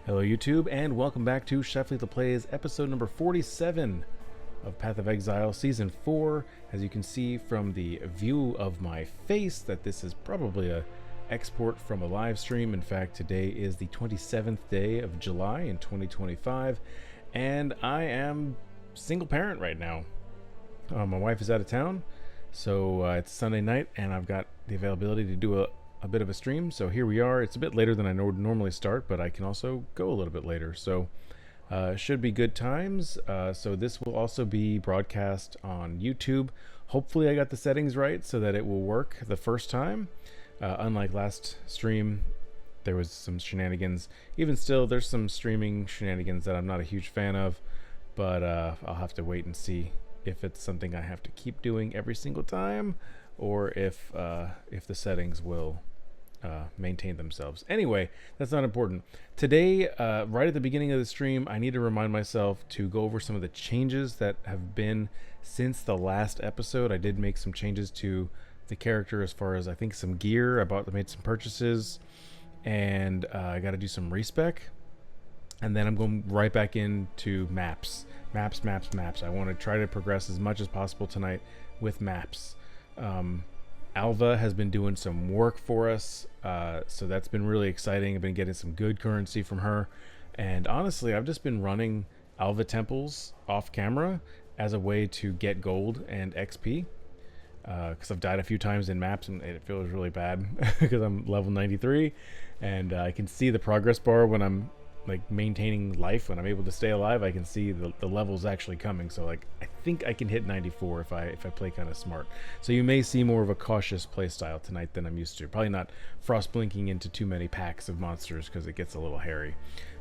Hello YouTube, and welcome back to Chefly the Plays, episode number 47 of Path of Exile, Season 4. As you can see from the view of my face, that this is probably a export from a live stream. In fact, today is the 27th day of July in 2025, and I am single parent right now. My wife is out of town, so it's Sunday night, and I've got the availability to do a bit of a stream, so here we are. It's a bit later than I normally start, but I can also go a little bit later, so should be good times. So this will also be broadcast on YouTube. Hopefully I got the settings right so that it will work the first time. Unlike last stream, there was some shenanigans. Even still, there's some streaming shenanigans that I'm not a huge fan of, but I'll have to wait and see if it's something I have to keep doing every single time, or if the settings will maintain themselves. Anyway, that's not important. Today, right at the beginning of the stream, I need to remind myself to go over some of the changes that have been since the last episode. I did make some changes to the character as far as, I think, some gear. I made some purchases, and I got to do some respec. And then I'm going right back into maps. Maps. I want to try to progress as much as possible tonight with maps. Alva has been doing some work for us, so that's been really exciting. I've been getting some good currency from her, and honestly, I've just been running Alva temples off camera as a way to get gold and XP, because I've died a few times in maps and it feels really bad because I'm level 93, and I can see the progress bar when I'm like maintaining life. When I'm able to stay alive, I can see the levels actually coming. So like, I think I can hit 94 if I play kind of smart. So you may see more of a cautious play style tonight than I'm used to. Probably not frost blinking into too many packs of monsters because it gets a little hairy.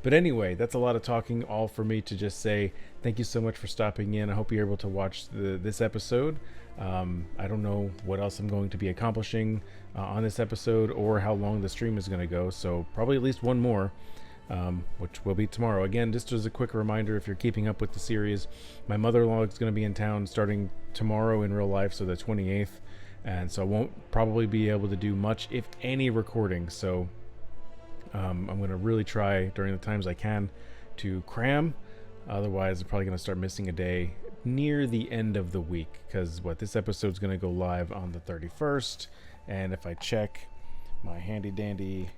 But anyway, that's a lot of talking, all for me to just say thank you so much for stopping in. I hope you're able to watch this episode. I don't know what else I'm going to be accomplishing on this episode, or how long the stream is going to go, so probably at least one more, which will be tomorrow. Again, just as a quick reminder, if you're keeping up with the series, my mother-in-law is going to be in town starting tomorrow in real life, so the 28th, and so I won't probably be able to do much, if any, recording. So I'm going to really try during the times I can to cram. Otherwise, I'm probably going to start missing a day near the end of the week, because this episode's going to go live on the 31st, and if I check my handy dandy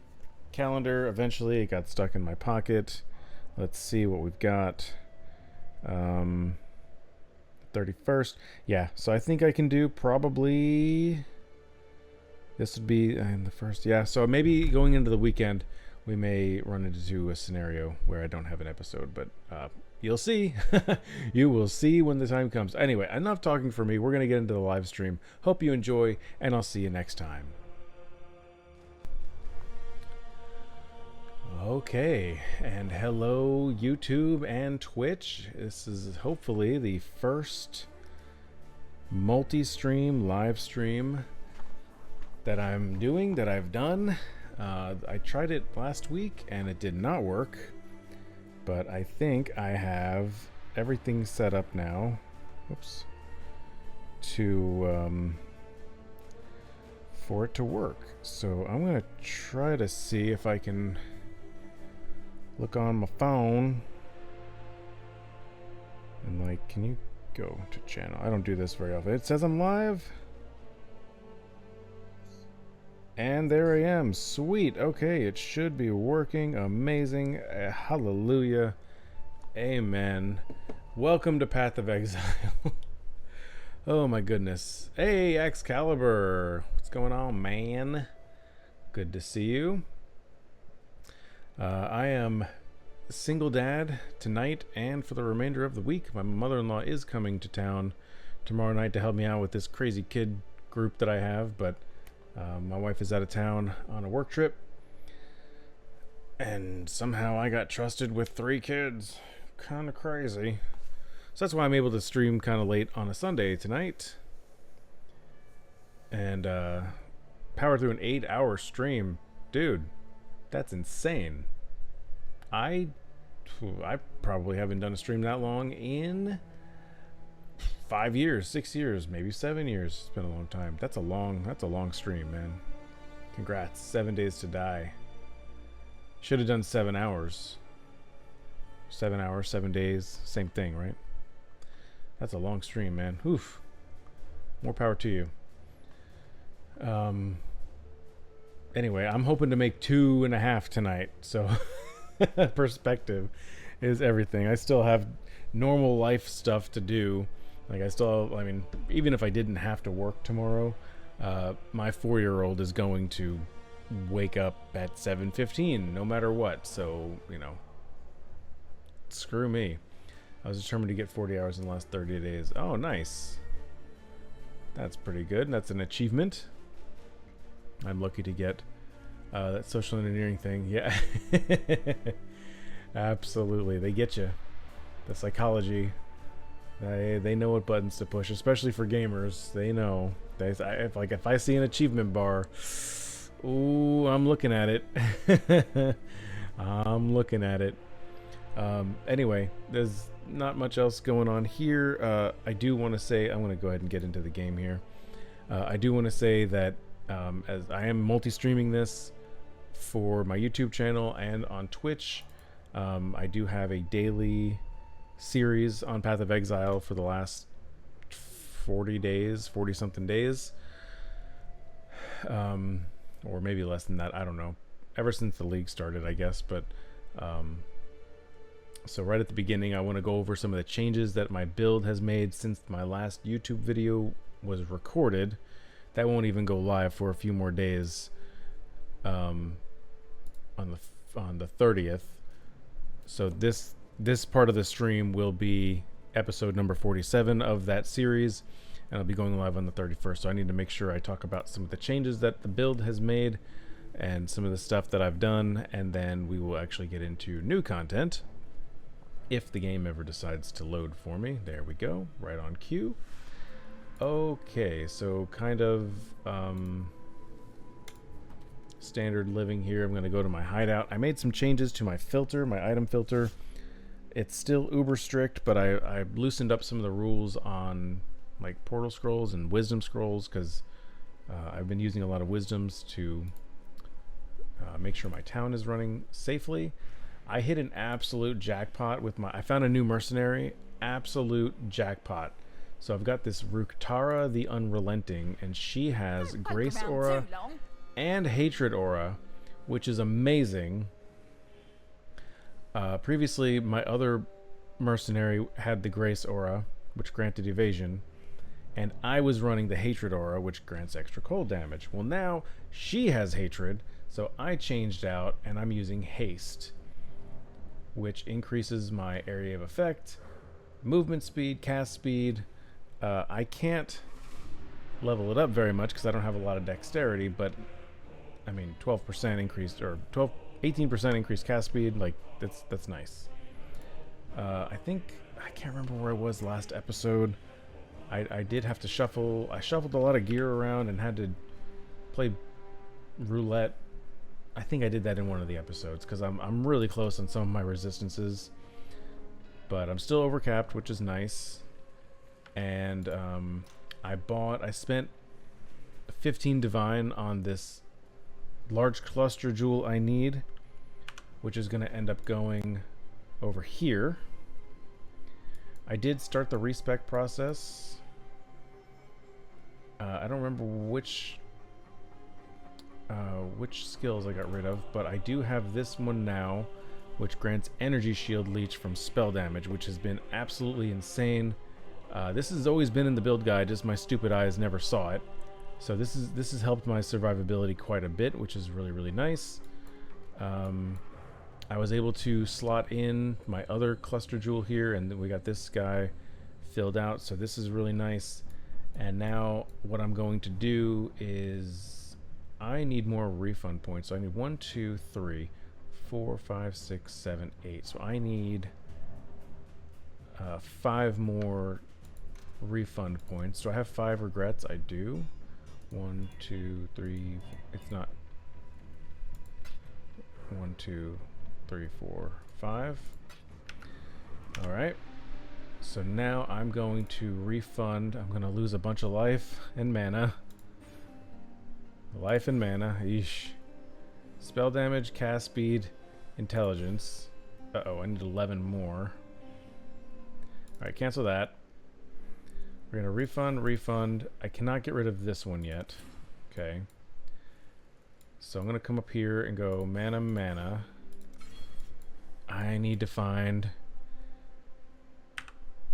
calendar, eventually it got stuck in my pocket. Let's see what we've got. 31st. Yeah, so I think I can do probably, this would be the first. Yeah, so maybe going into the weekend we may run into a scenario where I don't have an episode, but you'll see. You will see when the time comes. Anyway, enough talking for me. We're going to get into the live stream. Hope you enjoy, and I'll see you next time. Okay, and hello YouTube and Twitch. This is hopefully the first multi-stream live stream that I'm doing, that I've done. I tried it last week and it did not work, but I think I have everything set up now. Whoops. For it to work. So I'm gonna try to see if I can look on my phone and like, can you go to channel? I don't do this very often. It says I'm live, and there I am. Sweet. Okay, it should be working. Amazing. Hallelujah. Amen. Welcome to Path of Exile. Oh my goodness. Hey, Excalibur. What's going on, man? Good to see you. I am single dad tonight and for the remainder of the week. My mother-in-law is coming to town tomorrow night to help me out with this crazy kid group that I have, but my wife is out of town on a work trip, and somehow I got trusted with 3 kids. Kind of crazy. So that's why I'm able to stream kind of late on a Sunday tonight and power through an 8-hour stream. Dude, that's insane. I probably haven't done a stream that long in 5 years, 6 years, maybe 7 years. It's been a long time. That's a long stream, man. Congrats. 7 days to die. Should have done 7 hours. 7 hours, 7 days, same thing, right? That's a long stream, man. Oof. More power to you. Anyway, I'm hoping to make 2.5 tonight, so perspective is everything. I still have normal life stuff to do. Like I mean, even if I didn't have to work tomorrow, my 4-year-old is going to wake up at 7:15 no matter what. So, you know, screw me. I was determined to get 40 hours in the last 30 days. Oh, nice. That's pretty good. That's an achievement. I'm lucky to get that social engineering thing. Yeah. Absolutely. They get you. The psychology. They know what buttons to push, especially for gamers. They know. If I see an achievement bar, ooh, I'm looking at it. I'm looking at it. Anyway, there's not much else going on here. I do want to say, I'm going to go ahead and get into the game here. I do want to say that as I am multi-streaming this for my YouTube channel and on Twitch, I do have a daily series on Path of Exile for the last 40 something days, or maybe less than that, I don't know, ever since the league started, I guess. But so right at the beginning, I want to go over some of the changes that my build has made since my last YouTube video was recorded. That won't even go live for a few more days on the 30th. So this part of the stream will be episode number 47 of that series, and I'll be going live on the 31st. So I need to make sure I talk about some of the changes that the build has made and some of the stuff that I've done, and then we will actually get into new content if the game ever decides to load for me. There we go, right on cue. Okay, so kind of standard living here. I'm going to go to my hideout. I made some changes to my filter, my item filter. It's still uber strict, but I loosened up some of the rules on like portal scrolls and wisdom scrolls, because I've been using a lot of wisdoms to make sure my town is running safely. I hit an absolute jackpot with I found a new mercenary. Absolute jackpot. So I've got this Ruktara the Unrelenting, and she has Grace Aura and Hatred Aura, which is amazing. Previously, my other mercenary had the Grace Aura, which granted evasion, and I was running the Hatred Aura, which grants extra cold damage. Well, now she has Hatred, so I changed out, and I'm using Haste, which increases my area of effect, movement speed, cast speed. I can't level it up very much because I don't have a lot of dexterity, but I mean 12% increased, or 18% increased cast speed, like that's nice. I can't remember where I was last episode. I did have to shuffle. I shuffled a lot of gear around and had to play roulette. I think I did that in one of the episodes because I'm really close on some of my resistances, but I'm still overcapped, which is nice. And I spent 15 divine on this large cluster jewel I need, which is going to end up going over here. I did start the respec process. I don't remember which skills I got rid of, but I do have this one now, which grants energy shield leech from spell damage, which has been absolutely insane. This has always been in the build guide, just my stupid eyes never saw it. So this has helped my survivability quite a bit, which is really, really nice. I was able to slot in my other cluster jewel here, and then we got this guy filled out, so this is really nice. And now what I'm going to do is I need more refund points. So I need 1, 2, 3, 4, 5, 6, 7, 8. So I need 5 more refund points. Do I have 5 regrets? I do. 1, 2, 3. It's not 1, 2, 3, 4, 5. All right. So now I'm going to refund. I'm going to lose a bunch of life and mana. Life and mana. Eesh. Spell damage, cast speed, intelligence. Uh-oh, I need 11 more. Alright, cancel that. We're gonna refund. I cannot get rid of this one yet. Okay. So I'm gonna come up here and go mana. I need to find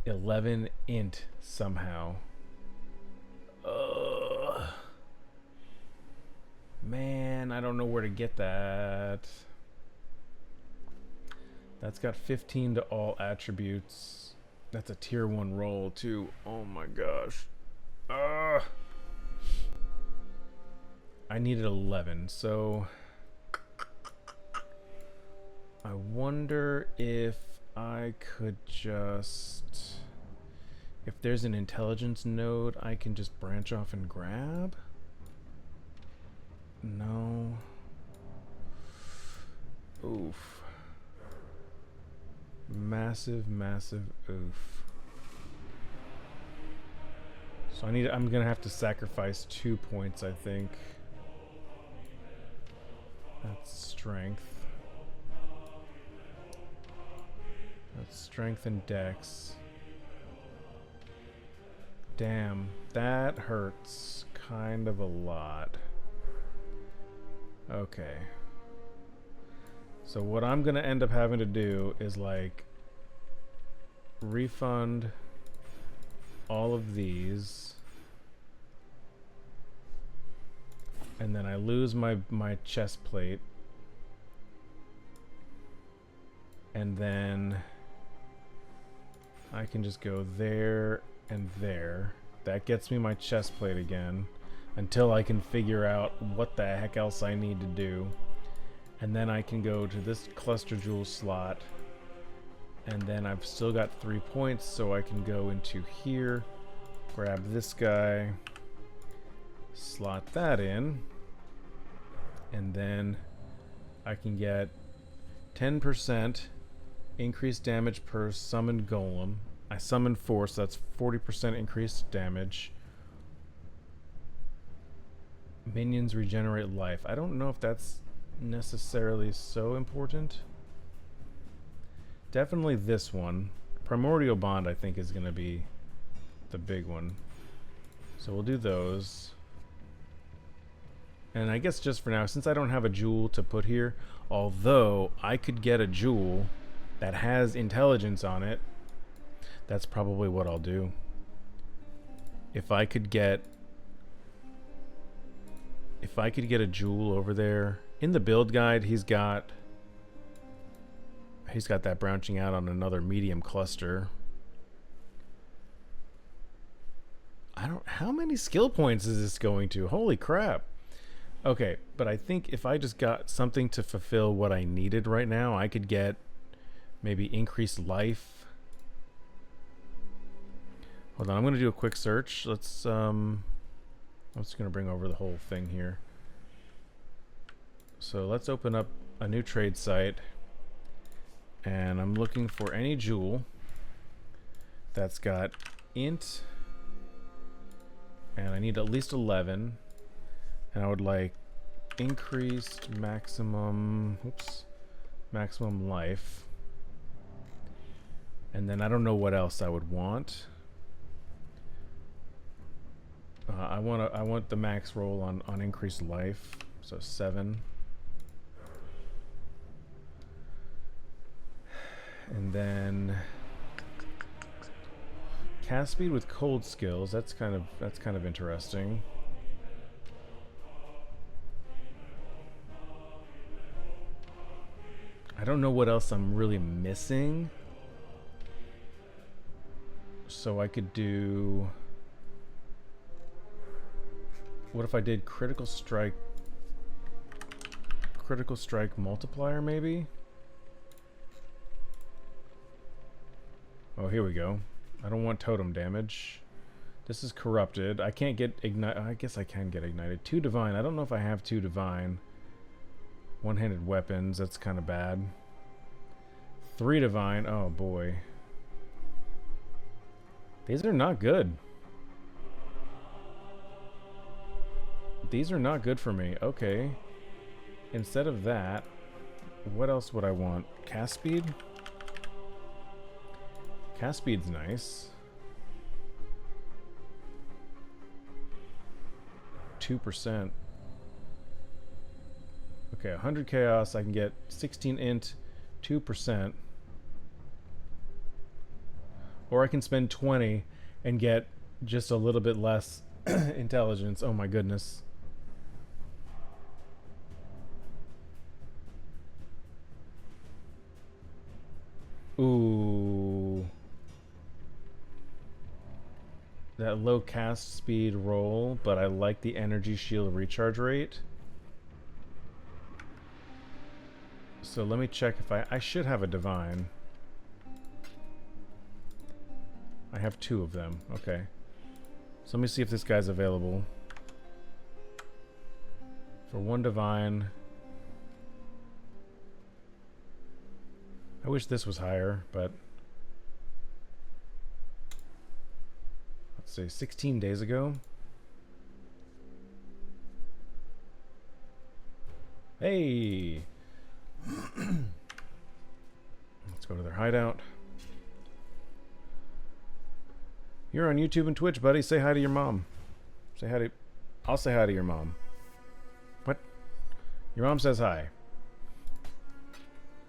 11 int somehow. Ugh. Man, I don't know where to get that. That's got 15 to all attributes. That's a tier 1 roll too. Oh my gosh. I needed 11, so I wonder if I could just, if there's an intelligence node I can just branch off and grab. No. Oof. Massive oof. So I'm gonna have to sacrifice 2 points, I think. That's strength. That's strength and dex. Damn, that hurts kind of a lot. Okay. So what I'm gonna end up having to do is like refund all of these, and then I lose my chest plate, and then I can just go there and there. That gets me my chest plate again until I can figure out what the heck else I need to do. And then I can go to this cluster jewel slot, and then I've still got 3 points, so I can go into here, grab this guy, slot that in, and then I can get 10% increased damage per summoned golem. I summoned 4, so that's 40% increased damage. Minions regenerate life. I don't know if that's necessarily so important. Definitely this one. Primordial Bond, I think, is going to be the big one. So we'll do those. And I guess just for now, since I don't have a jewel to put here, although I could get a jewel that has intelligence on it, that's probably what I'll do. If I could get a jewel over there in the build guide, he's got that branching out on another medium cluster. How many skill points is this going to? Holy crap. Okay, but I think if I just got something to fulfill what I needed right now, I could get maybe increased life. Hold on, I'm gonna do a quick search. I'm just gonna bring over the whole thing here. So let's open up a new trade site, and I'm looking for any jewel that's got int, and I need at least 11, and I would like increased maximum life, and then I don't know what else I would want. I want the max roll on increased life, so 7. And then cast speed with cold skills. That's kind of interesting. I don't know what else I'm really missing. So I could do, what if I did critical strike multiplier maybe? Oh, here we go. I don't want totem damage. This is corrupted. I can't get ignite. I guess I can get ignited. 2 divine. I don't know if I have 2 divine. One-handed weapons. That's kind of bad. 3 divine. Oh boy. These are not good. These are not good for me. Okay. Instead of that, what else would I want? cast speed. Cast speed's nice. 2%. Okay, 100 chaos. I can get 16 int, 2%. Or I can spend 20 and get just a little bit less intelligence. Oh my goodness. Ooh. That low cast speed roll, but I like the energy shield recharge rate. So let me check if I should have a divine. I have 2 of them. Okay. So let me see if this guy's available. For 1 divine. I wish this was higher, but let's say 16 days ago. Hey! Let's go to their hideout. You're on YouTube and Twitch, buddy. Say hi to your mom. Say hi to... I'll say hi to your mom. What? Your mom says hi.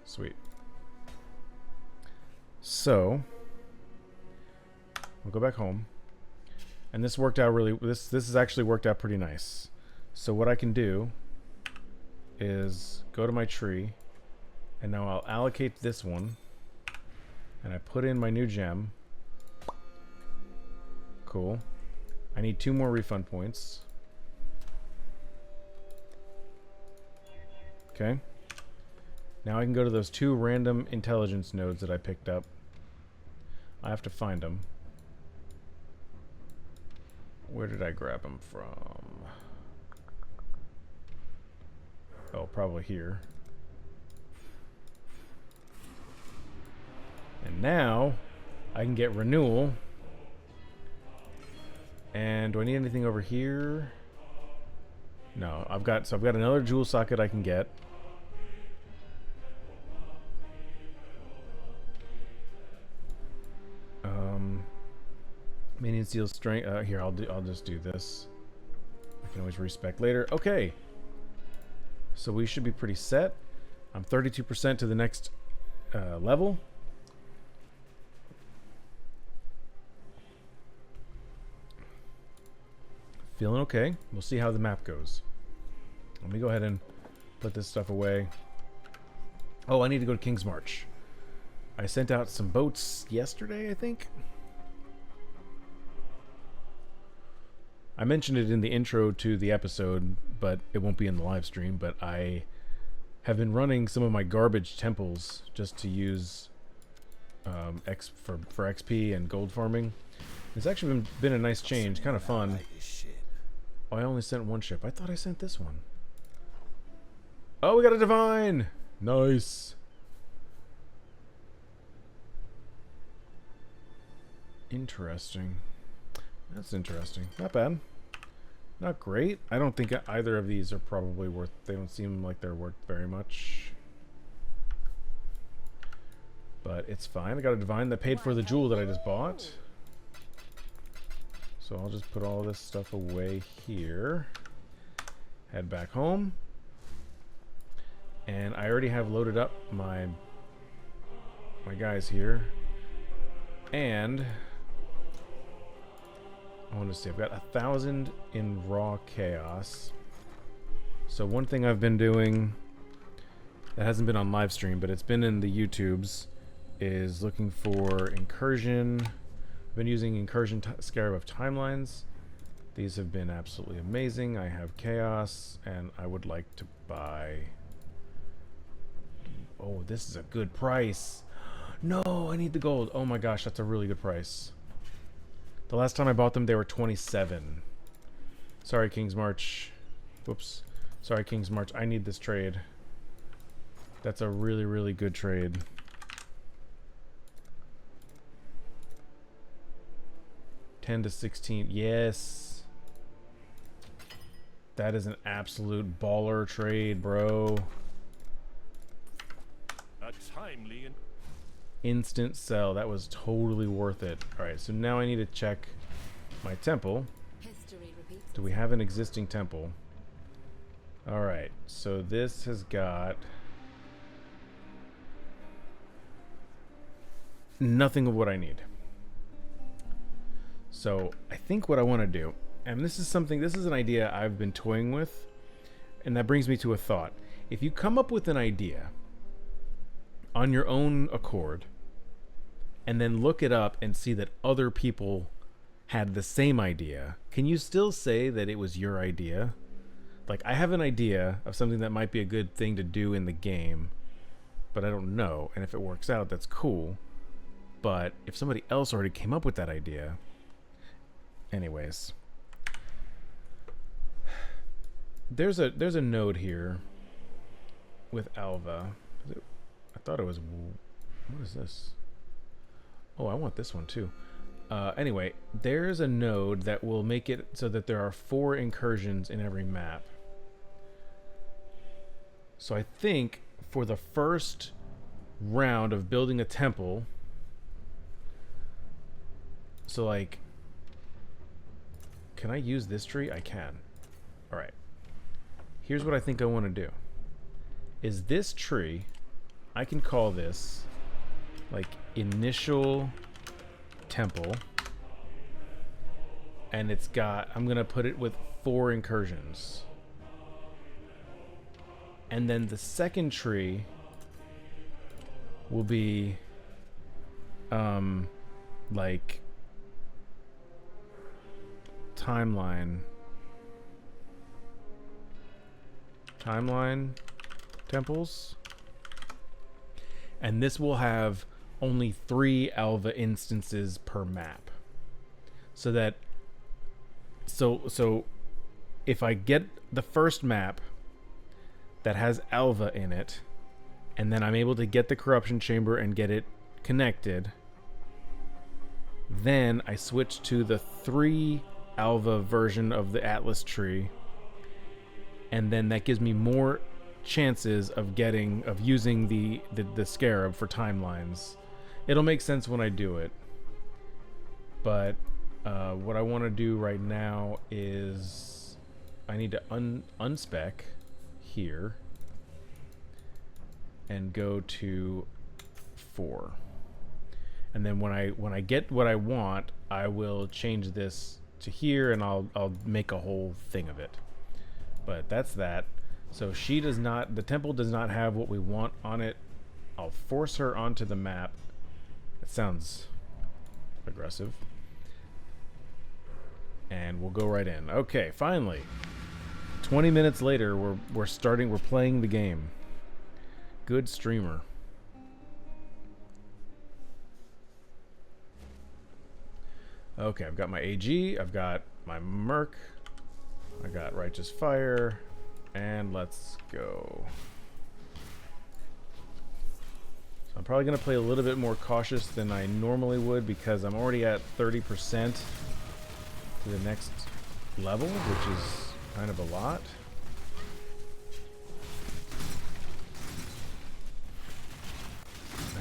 Sweet. So, we'll go back home. And this worked out really... This has actually worked out pretty nice. So what I can do is go to my tree. And now I'll allocate this one. And I put in my new gem. Cool. I need 2 more refund points. Okay. Now I can go to those 2 random intelligence nodes that I picked up. I have to find them. Where did I grab them from? Oh, probably here. And now I can get renewal. And do I need anything over here? No, I've got another jewel socket I can get. Minion seal strength. Here, I'll just do this. I can always respec later. Okay. So we should be pretty set. I'm 32% to the next level. Feeling okay. We'll see how the map goes. Let me go ahead and put this stuff away. Oh, I need to go to King's March. I sent out some boats yesterday, I think. I mentioned it in the intro to the episode, but it won't be in the live stream. But I have been running some of my garbage temples just to use for XP and gold farming. It's actually been a nice change, kind of fun. Oh, I only sent 1 ship. I thought I sent this one. Oh, we got a divine! Nice. Interesting. That's interesting. Not bad. Not great. I don't think either of these are probably worth... They don't seem like they're worth very much. But it's fine. I got a divine that paid for the jewel that I just bought. So I'll just put all this stuff away here. Head back home. And I already have loaded up my guys here. And I want to see, I've got 1,000 in raw chaos. So one thing I've been doing that hasn't been on live stream, but it's been in the YouTubes, is looking for incursion. I've been using incursion Scarab of Timelines. These have been absolutely amazing. I have chaos, and I would like to buy... Oh, this is a good price. No, I need the gold. Oh my gosh, that's a really good price. The last time I bought them, they were 27. Sorry, King's March. Whoops. Sorry, King's March. I need this trade. That's a really, really good trade. $10 to 16. Yes. That is an absolute baller trade, bro. timely and Instant sell. That was totally worth it. Alright, so now I need to check my temple. Do we have an existing temple? Alright, so this has got nothing of what I need. So I think what I want to do, and this is an idea I've been toying with, and that brings me to a thought. If you come up with an idea on your own accord and then look it up and see that other people had the same idea, can you still say that it was your idea? Like, I have an idea of something that might be a good thing to do in the game, but I don't know, and if it works out, that's cool. But if somebody else already came up with that idea... Anyways. There's a node here with Alva. I thought it was... What is this? Oh, I want this one too. Anyway, there's a node that will make it so that there are 4 incursions in every map. So I think for the first round of building a temple... So like... Can I use this tree? I can. Alright. Here's what I think I want to do. Is this tree... I can call this... like initial temple, and it's got, I'm gonna put it with 4 incursions, and then the second tree will be like timeline temples, and this will have only 3 Alva instances per map. So that so if I get the first map that has Alva in it, and then I'm able to get the corruption chamber and get it connected, then I switch to the 3 Alva version of the Atlas tree, and then that gives me more chances of using the scarab for timelines. It'll make sense when I do it, but what I want to do right now is I need to unspec here and go to 4, and then when I get what I want, I will change this to here, and I'll make a whole thing of it. But that's that. So the temple does not have what we want on it. I'll force her onto the map. It sounds aggressive. And we'll go right in. Okay, finally. 20 minutes later, we're playing the game. Good streamer. Okay, I've got my AG, I've got my Merc, I got Righteous Fire, and let's go. So I'm probably going to play a little bit more cautious than I normally would, because I'm already at 30% to the next level, which is kind of a lot.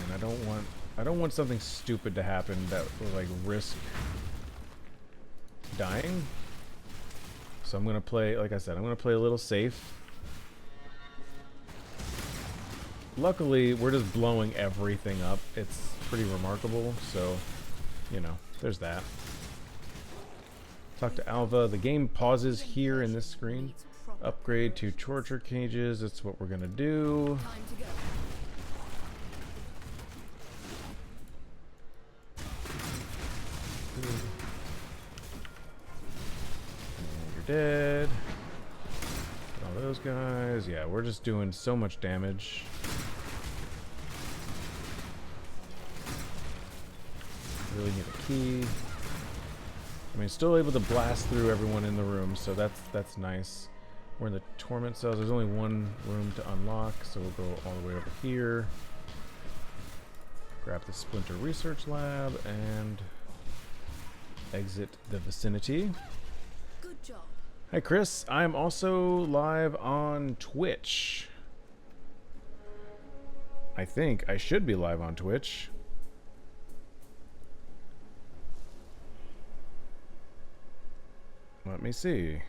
And I don't want something stupid to happen that will like risk dying. So I'm gonna play, like I said, I'm gonna play a little safe. Luckily, we're just blowing everything up. It's pretty remarkable, so, you know, there's that. Talk to Alva. The game pauses here in this screen. Upgrade to torture cages. That's what we're gonna do. You're dead. All those guys. Yeah, we're just doing so much damage. Really need a key. I mean, still able to blast through everyone in the room, so that's nice. We're in the torment cells. There's only one room to unlock, so we'll go all the way over here. Grab the Splinter Research Lab and exit the vicinity. Good job. Hi, Chris. I'm also live on Twitch. I think I should be live on Twitch. Let me see.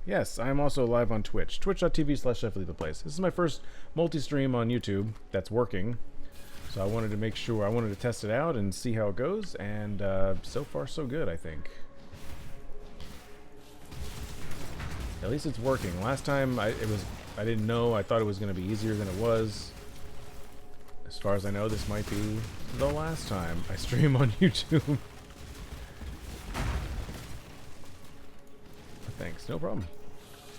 Yes, I am also live on Twitch. Twitch.tv/ChefLethaPlays. This is my first multi-stream on YouTube that's working. So I wanted to make sure, I wanted to test it out and see how it goes, and so far so good, I think. At least it's working. Last time I didn't know, I thought it was going to be easier than it was. As far as I know, this might be the last time I stream on YouTube. Thanks, no problem.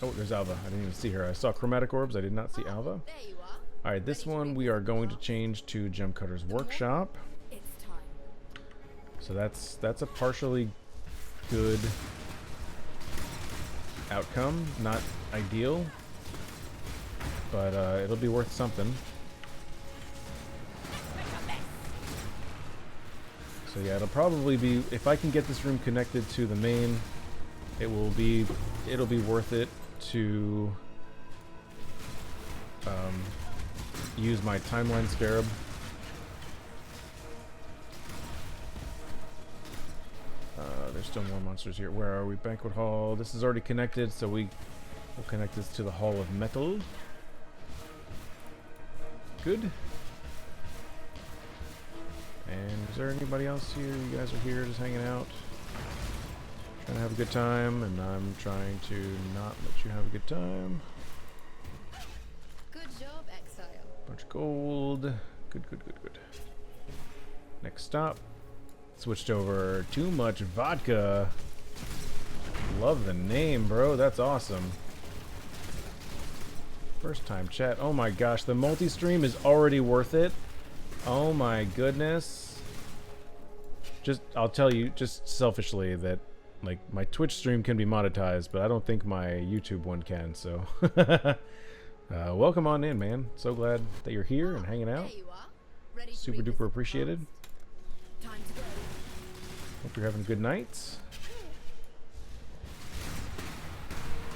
Oh, there's Alva. I didn't even see her. I saw chromatic orbs. I did not see Alva. There you are. Alright, this one we are going to change to Gem Cutter's Workshop. It's time. So that's a partially good outcome. Not ideal, but it'll be worth something. So yeah, it'll probably be, if I can get this room connected to the main, it'll be worth it to use my timeline scarab. There's still more monsters here. Where are we? Banquet Hall. This is already connected, so we will connect this to the Hall of Metal. Good. And is there anybody else here? You guys are here just hanging out, trying to have a good time, and I'm trying to not let you have a good time. Good job, Exile. Bunch of gold. Good, good, good, good. Next stop. Switched over. Too much vodka. Love the name, bro. That's awesome. First time chat. Oh my gosh, the multi-stream is already worth it. Oh my goodness. I'll tell you, just selfishly, that like my Twitch stream can be monetized, but I don't think my YouTube one can, so welcome on in, man. So glad that you're here and hanging out. There you are. Ready to Super read duper this appreciated. Time to go. Hope you're having a good night.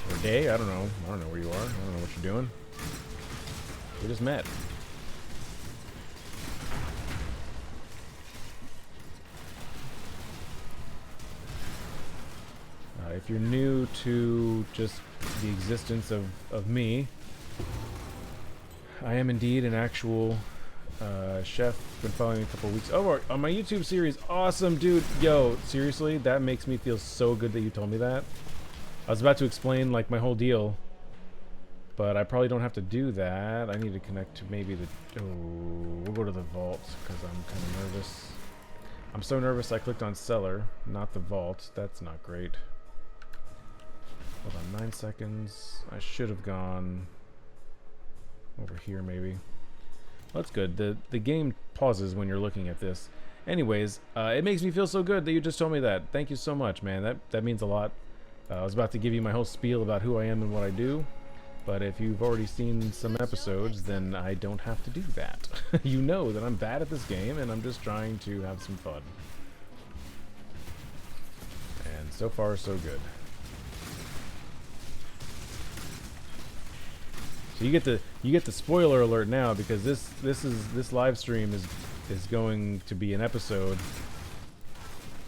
Or day, I don't know. I don't know where you are. I don't know what you're doing. We just met. If you're new to just the existence of me, I am indeed an actual chef. Been following me a couple weeks. Oh, on my YouTube series. Awesome, dude. Yo, seriously, that makes me feel so good that you told me that. I was about to explain like my whole deal, but I probably don't have to do that. I need to connect to maybe the... Oh, we'll go to the vault because I'm kind of nervous. I'm so nervous I clicked on cellar, not the vault. That's not great. Hold on, 9 seconds. I should have gone over here maybe. Well, that's good. The game pauses when you're looking at this. Anyways, it makes me feel so good that you just told me that. Thank you so much, man. That means a lot. I was about to give you my whole spiel about who I am and what I do, but if you've already seen some episodes, then I don't have to do that. You know that I'm bad at this game, and I'm just trying to have some fun. And so far, so good. So you get the spoiler alert now, because this live stream is going to be an episode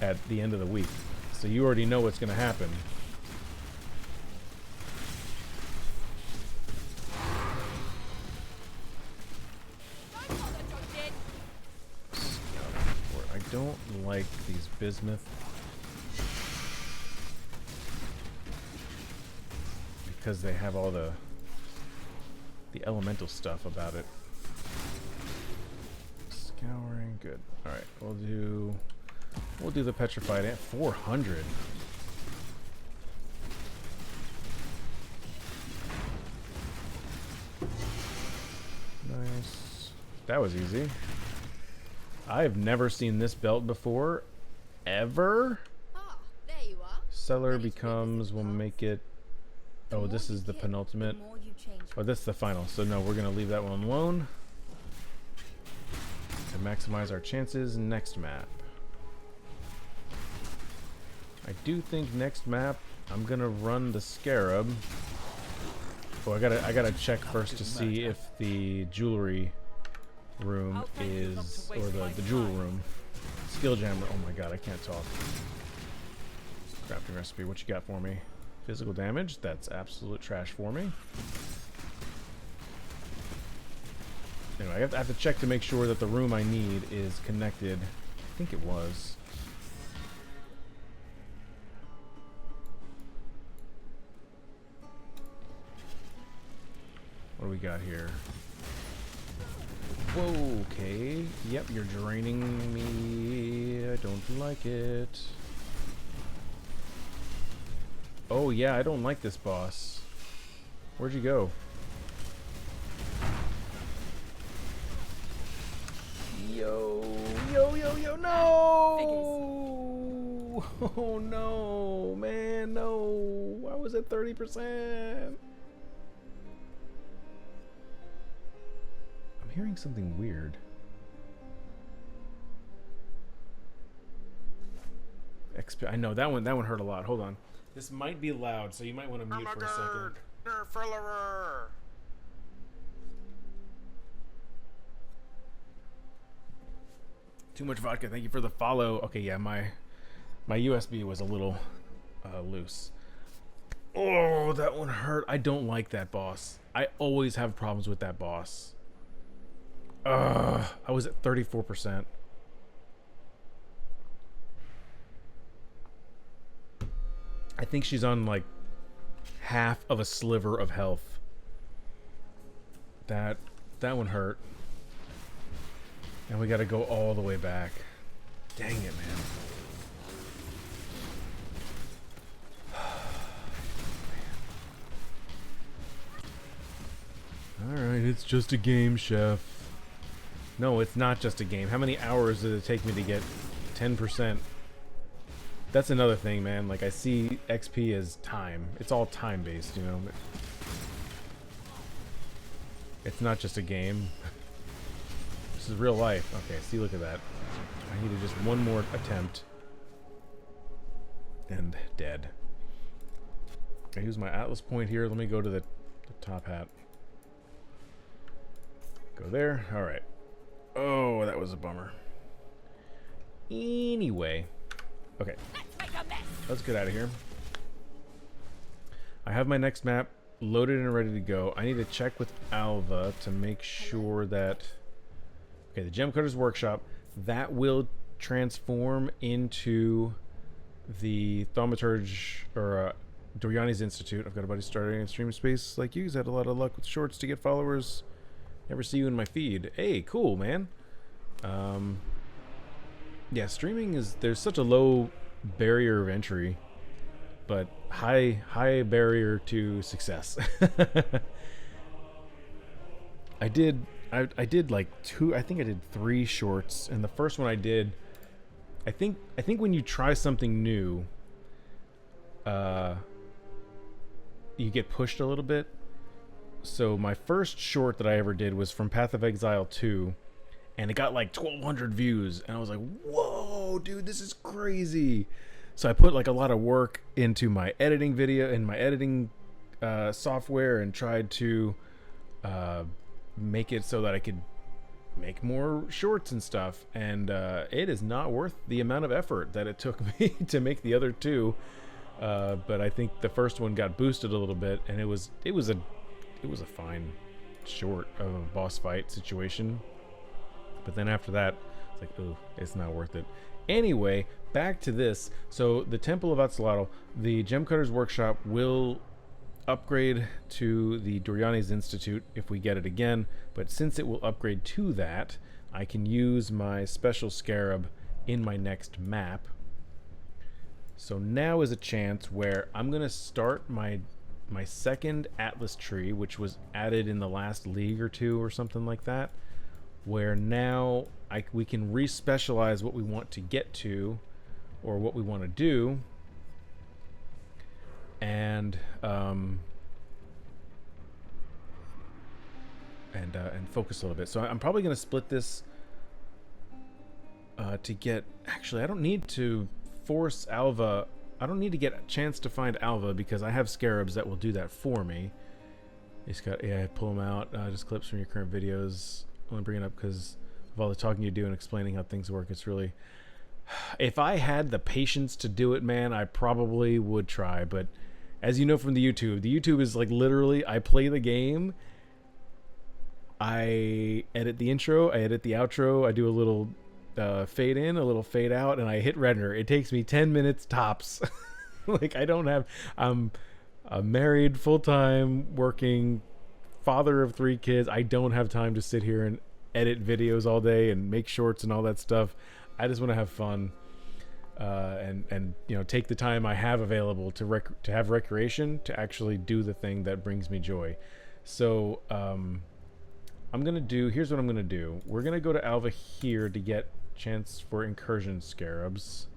at the end of the week, so you already know what's going to happen. I don't like these bismuth because they have all the elemental stuff about it. Scouring, good. All right, we'll do the petrified ant. 400. Nice. That was easy. I've never seen this belt before, ever. Ah, there you are. Cellar becomes, we'll make it. Oh, this is the penultimate. Oh, that's the final. So no, we're gonna leave that one alone to maximize our chances. Next map. I do think next map I'm gonna run the scarab. Oh, I gotta check first to see if the jewelry room is, or the jewel room. Skill jammer. Oh my god, I can't talk. Crafting recipe. What you got for me? Physical damage. That's absolute trash for me. Anyway, I have to check to make sure that the room I need is connected. I think it was. What do we got here? Whoa, okay. Yep, you're draining me. I don't like it. Oh yeah, I don't like this boss. Where'd you go? Yo, no! Oh no, man, no. I was at 30%. I'm hearing something weird. XP, I know that one hurt a lot. Hold on. This might be loud, so you might want to mute for a second. Too much vodka. Thank you for the follow. Okay, yeah, my USB was a little loose. Oh, that one hurt. I don't like that boss. I always have problems with that boss. I was at 34%. I think she's on like half of a sliver of health. That one hurt. And we gotta go all the way back. Dang it, man. Alright, it's just a game, chef. No, it's not just a game. How many hours did it take me to get 10%? That's another thing, man. Like, I see XP as time. It's all time-based, you know? It's not just a game. This is real life. Okay, see, look at that. I needed just one more attempt. And dead. I use my Atlas point here. Let me go to the top hat. Go there. Alright. Oh, that was a bummer. Anyway. Okay. Let's get out of here. I have my next map loaded and ready to go. I need to check with Alva to make sure that... Okay, the Gem Cutter's Workshop, that will transform into the Thaumaturge, or Doryani's Institute. I've got a buddy starting in stream space like you. He's had a lot of luck with shorts to get followers. Never see you in my feed. Hey, cool, man. Yeah, streaming is... There's such a low barrier of entry, but high barrier to success. I did like I think I did 3 shorts, and the first one I did, I think when you try something new, you get pushed a little bit. So my first short that I ever did was from Path of Exile 2, and it got like 1,200 views, and I was like, whoa, dude, this is crazy. So I put like a lot of work into my editing video and my editing software, and tried to make it so that I could make more shorts and stuff, and it is not worth the amount of effort that it took me to make the other 2. But I think the first one got boosted a little bit, and it was a fine short of a boss fight situation. But then after that, it's like, ooh, it's not worth it. Anyway, back to this. So the Temple of Axolotl, the Gem Cutter's Workshop will upgrade to the Doryani's Institute if we get it again. But since it will upgrade to that, I can use my special scarab in my next map. So now is a chance where I'm going to start my second Atlas tree, which was added in the last league or 2 or something like that, where now we can re-specialize what we want to get to, or what we want to do, and focus a little bit. So I'm probably going to split this to get... Actually, I don't need to force Alva. I don't need to get a chance to find Alva, because I have scarabs that will do that for me. He's got... Yeah, pull them out. Just clips from your current videos. Only bring it up because of all the talking you do and explaining how things work. It's really, if I had the patience to do it, man, I probably would try. But as you know from the YouTube is like literally I play the game, I edit the intro, I edit the outro, I do a little fade in, a little fade out, and I hit render. It takes me 10 minutes tops. Like I'm a married, full-time, working father of 3 kids. I don't have time to sit here and edit videos all day and make shorts and all that stuff. I just want to have fun, and you know, take the time I have available to have recreation, to actually do the thing that brings me joy. So here's what I'm gonna do. We're gonna go to Alva here to get chance for incursion scarabs.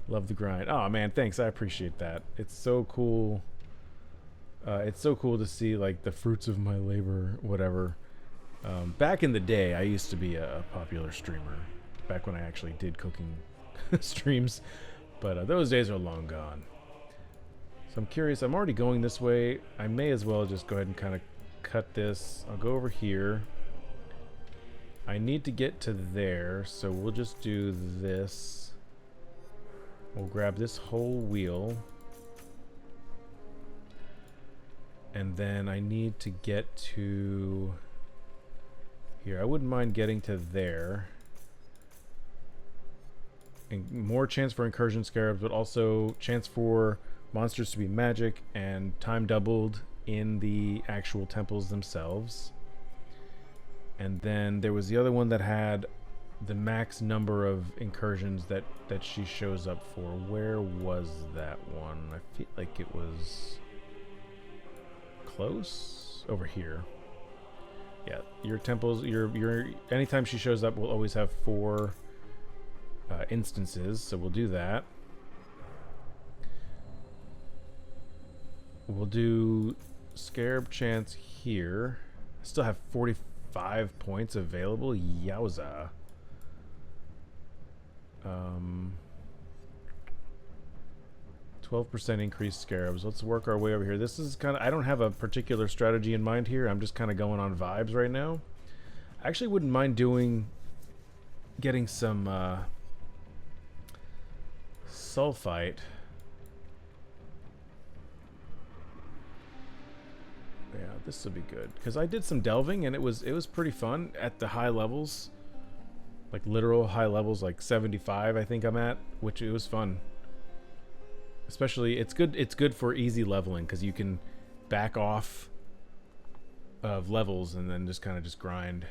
Love the grind. Oh man, thanks. I appreciate that. It's so cool. It's so cool to see like the fruits of my labor, whatever. Back in the day, I used to be a popular streamer. Back when I actually did cooking streams, but those days are long gone. So I'm curious. I'm already going this way. I may as well just go ahead and kind of cut this. I'll go over here. I need to get to there, so we'll just do this. We'll grab this whole wheel. And then I need to get to here. I wouldn't mind getting to there. And more chance for incursion scarabs, but also chance for monsters to be magic and time doubled in the actual temples themselves. And then there was the other one that had the max number of incursions that she shows up for. Where was that one? I feel like it was close over here. Yeah, your temples, your anytime she shows up, will always have 4 instances, so we'll do that. We'll do scarab chance here. I still have 45 points available. Yowza. 12% increased scarabs. Let's work our way over here. This is kind of, I don't have a particular strategy in mind here. I'm just kind of going on vibes right now. I actually wouldn't mind getting some sulfite. Yeah, this will be good because I did some delving and it was pretty fun at the high levels, like literal high levels, like 75 I think I'm at, which it was fun. Especially it's good for easy leveling because you can back off of levels and then just kind of grind.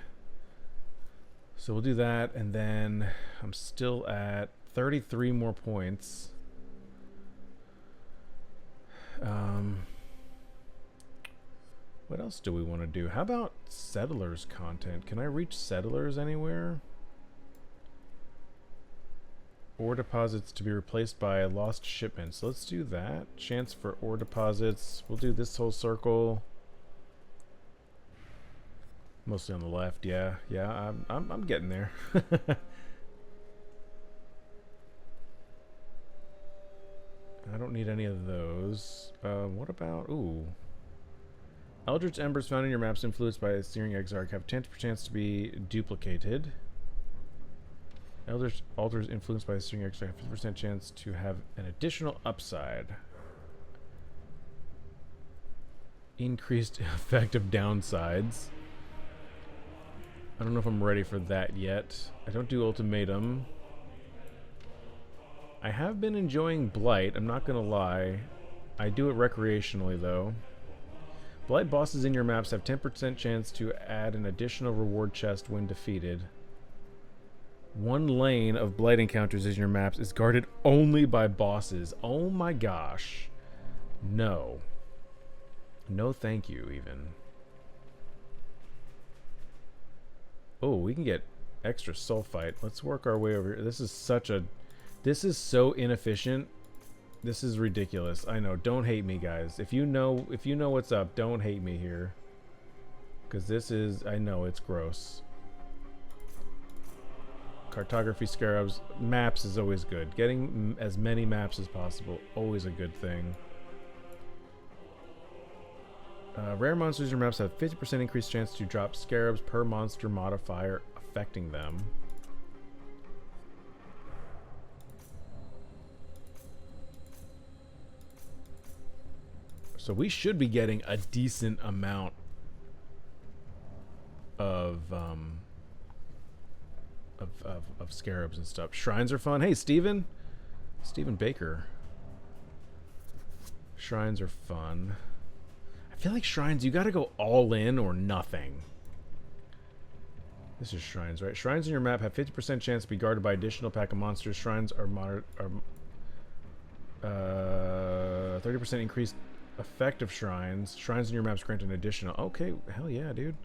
So we'll do that, and then I'm still at 33 more points. What else do we want to do? How about settlers content? Can I reach settlers anywhere? Ore deposits to be replaced by lost shipments. Let's do that. Chance for ore deposits. We'll do this whole circle. Mostly on the left. Yeah, I'm getting there. I don't need any of those. What about Eldritch Embers found in your maps influenced by a Searing Exarch have 10% chance to be duplicated. Eldritch Altars influenced by a Searing Exarch have 50% chance to have an additional upside. Increased effect of downsides. I don't know if I'm ready for that yet. I don't do ultimatum. I have been enjoying Blight, I'm not gonna lie. I do it recreationally though. Blight bosses in your maps have 10% chance to add an additional reward chest when defeated. 1 lane of Blight encounters in your maps is guarded only by bosses. Oh my gosh. No. No thank you even. Oh, we can get extra sulfite. Let's work our way over here. This is so inefficient. This is ridiculous. I know. Don't hate me, guys. If you know what's up, don't hate me here. Because I know it's gross. Cartography scarabs. Maps is always good. Getting as many maps as possible. Always a good thing. Rare monsters in your maps have 50% increased chance to drop scarabs per monster modifier affecting them. So we should be getting a decent amount of scarabs and stuff. Shrines are fun. Hey, Steven Baker. Shrines are fun. I feel like shrines, you gotta go all in or nothing. This is shrines, right? Shrines in your map have 50% chance to be guarded by additional pack of monsters. Shrines are 30% increased effect of shrines. Shrines in your maps grant an additional. Okay, hell yeah, dude.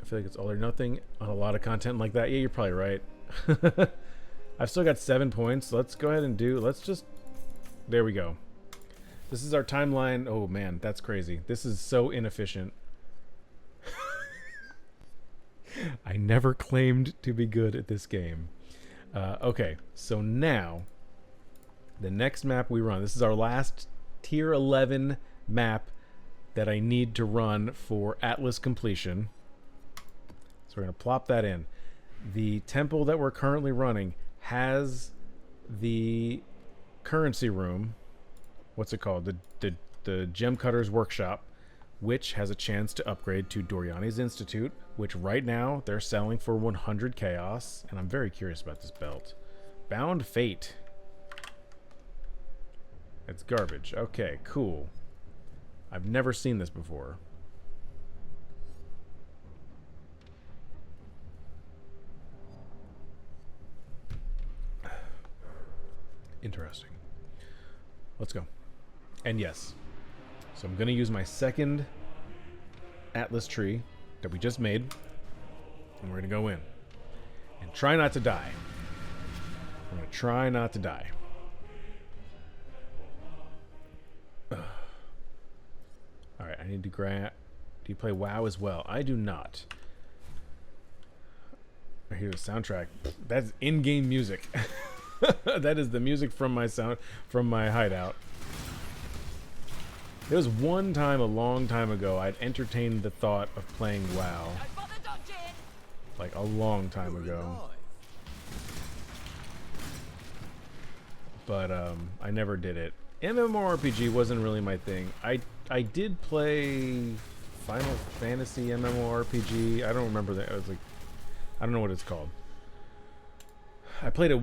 I feel like it's all or nothing on a lot of content like that. Yeah, you're probably right. I've still got 7 points. Let's go ahead and let's just, there we go. This is our timeline. Oh man, that's crazy. This is so inefficient. I never claimed to be good at this game. Okay, so now the next map we run. This is our last tier 11 map that I need to run for Atlas completion. So we're going to plop that in. The temple that we're currently running has the currency room. What's it called? The Gem Cutter's Workshop, which has a chance to upgrade to Doriani's Institute, which right now they're selling for 100 chaos, and I'm very curious about this belt. Bound Fate. It's garbage. Okay, cool. I've never seen this before. Interesting. Let's go. And yes, so I'm going to use my second Atlas tree that we just made, and we're going to go in and try not to die. We're going to try not to die. Alright, I need to grab... Do you play WoW as well? I do not. Here's the soundtrack. That's in-game music. That is the music from my hideout. There was one time a long time ago I'd entertained the thought of playing WoW. Like a long time ago. But I never did it. MMORPG wasn't really my thing. I did play Final Fantasy MMORPG. I don't remember that. I was like, I don't know what it's called. I played it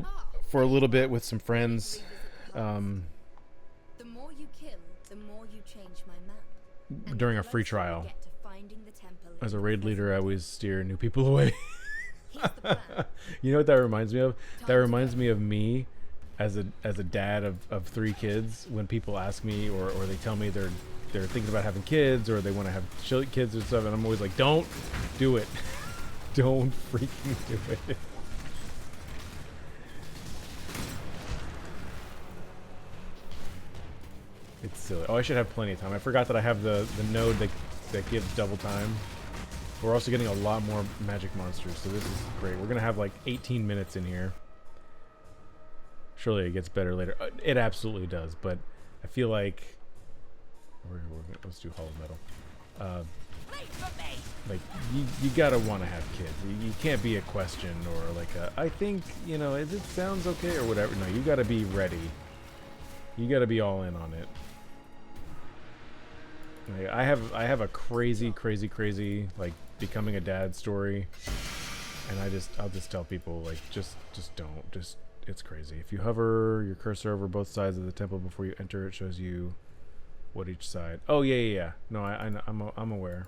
for a little bit with some friends. The more you kill, the more you change my map. And During the a free closer you trial. get to finding the temple As a in raid the leader, I present always steer new people away. Here's the plan. You know what that reminds me of? That reminds me of me as a dad of 3 kids. When people ask me or they tell me they're thinking about having kids or they want to have kids or stuff, and I'm always like, don't do it. Don't freaking do it. It's silly. Oh, I should have plenty of time. I forgot that I have the node that gives double time. We're also getting a lot more magic monsters, so this is great. We're going to have like 18 minutes in here. Surely it gets better later. It absolutely does, but I feel like... let's do hollow metal. Like, you gotta want to have kids. You can't be a question or like a, I think, you know, it sounds okay or whatever. No, you gotta be ready. You gotta be all in on it. Like, I have a crazy like becoming a dad story, and I'll just tell people like just don't, it's crazy. If you hover your cursor over both sides of the temple before you enter, it shows you what each side. Oh yeah. No, I'm aware.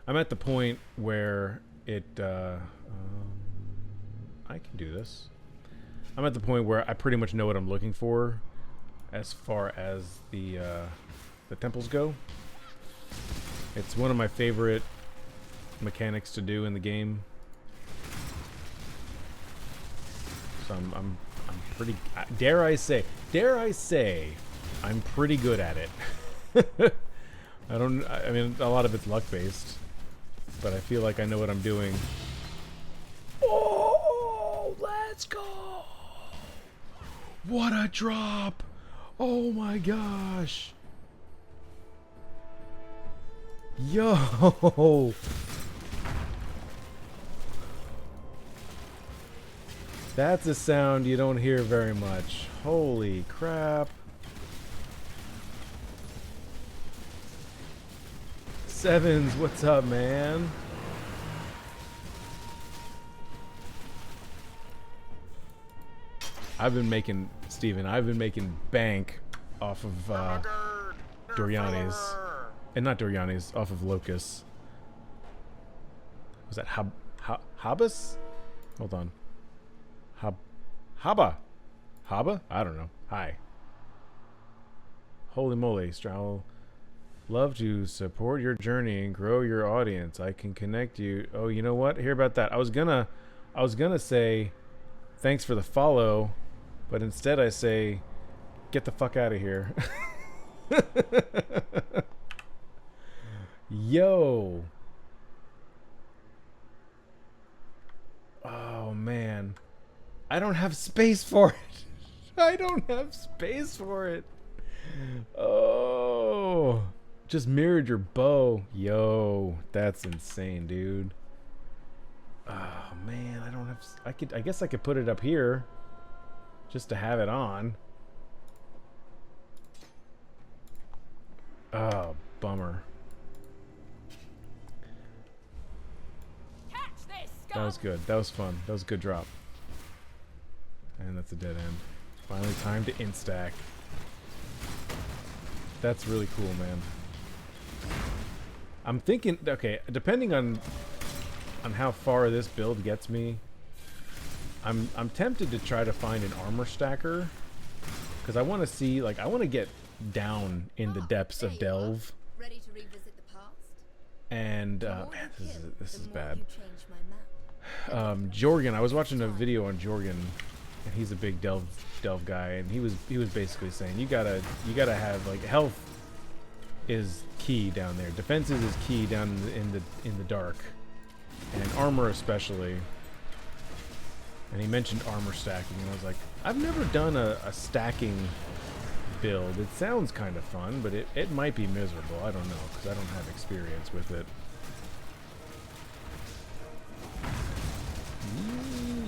I'm at the point where it I can do this. I'm at the point where I pretty much know what I'm looking for as far as the temples go. It's one of my favorite mechanics to do in the game. So I'm pretty, dare I say I'm pretty good at it. I mean, a lot of it's luck based, but I feel like I know what I'm doing. Oh, let's go! What a drop! Oh my gosh! Yo! That's a sound you don't hear very much. Holy crap. Sevens, what's up, man? I've been making bank off of Doriani's. And not Doriani's, off of Locus. Was that Habas? Hold on. Haba? I don't know. Hi. Holy moly, Strowl. Love to support your journey and grow your audience. I can connect you. Oh, you know what? Hear about that. I was gonna say thanks for the follow, but instead I say get the fuck out of here. Yo. Oh man. I don't have space for it. I don't have space for it. Oh. Just mirrored your bow. Yo, that's insane, dude. Oh man, I don't have I guess I could put it up here just to have it on. Oh, bummer. That was good. That was fun. That was a good drop. And that's a dead end. Finally time to instack. That's really cool, man. I'm thinking, okay, depending on how far this build gets me, I'm tempted to try to find an armor stacker, because I want to see, like, I want to get down in the depths of Delve. Ready to revisit the past? And man, this is bad. Jorgen, I was watching a video on Jorgen, and he's a big Delve guy, and he was basically saying you gotta have, like, health is key down there. Defenses is key down in the dark, and armor especially. And he mentioned armor stacking, and I was like, I've never done a stacking build. It sounds kind of fun, but it might be miserable. I don't know, because I don't have experience with it.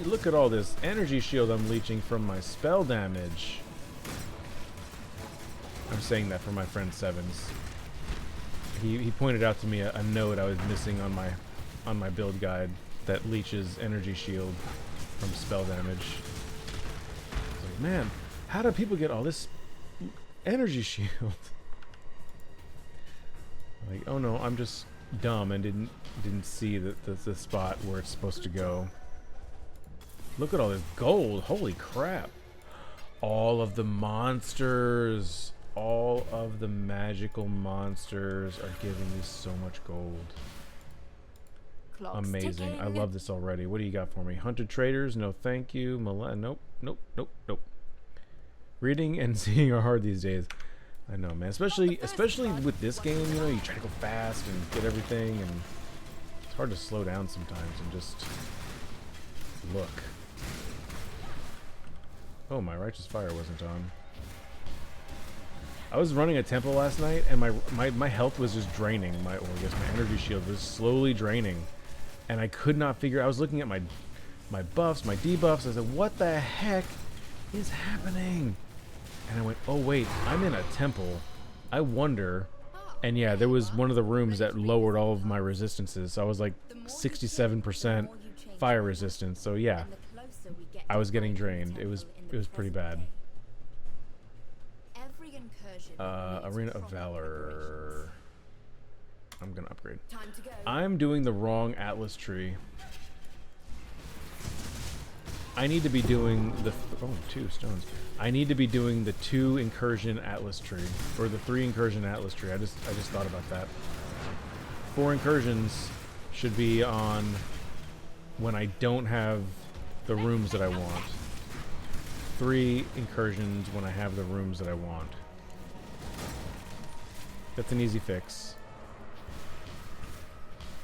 Look at all this energy shield I'm leeching from my spell damage. I'm saying that for my friend Sevens. He pointed out to me a note I was missing on my build guide that leeches energy shield from spell damage. I was like, man, how do people get all this energy shield? Like, oh no, I'm just dumb and didn't see the spot where it's supposed to go. Look at all this gold. Holy crap. All of the monsters, all of the magical monsters are giving me so much gold. Clock's Amazing. ticking. I love this already. What do you got for me? Hunted traders? No thank you. Nope. Reading and seeing are hard these days. I know, man. Especially with this game, you know, you try to go fast and get everything, and it's hard to slow down sometimes and just look. Oh, my righteous fire wasn't on. I was running a temple last night, and my health was just draining. My energy shield was slowly draining, and I could not figure. I was looking at my buffs, my debuffs. I said, "What the heck is happening?" And I went, "Oh wait, I'm in a temple. I wonder." And yeah, there was one of the rooms that lowered all of my resistances. So I was like 67% fire resistance. So yeah, I was getting drained. It was pretty bad. Arena of Valor. I'm gonna upgrade. I'm doing the wrong Atlas tree. I need to be doing the 2 stones. I need to be doing the 2 incursion Atlas tree, or the 3 incursion Atlas tree. I just thought about that. 4 incursions should be on when I don't have the rooms that I want. 3 incursions when I have the rooms that I want. That's an easy fix.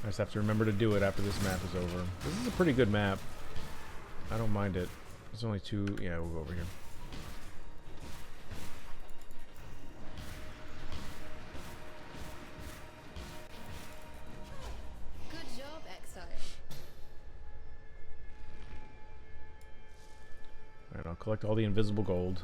I just have to remember to do it after this map is over. This is a pretty good map. I don't mind it. There's only 2. Yeah, we'll go over here. collect all the invisible gold.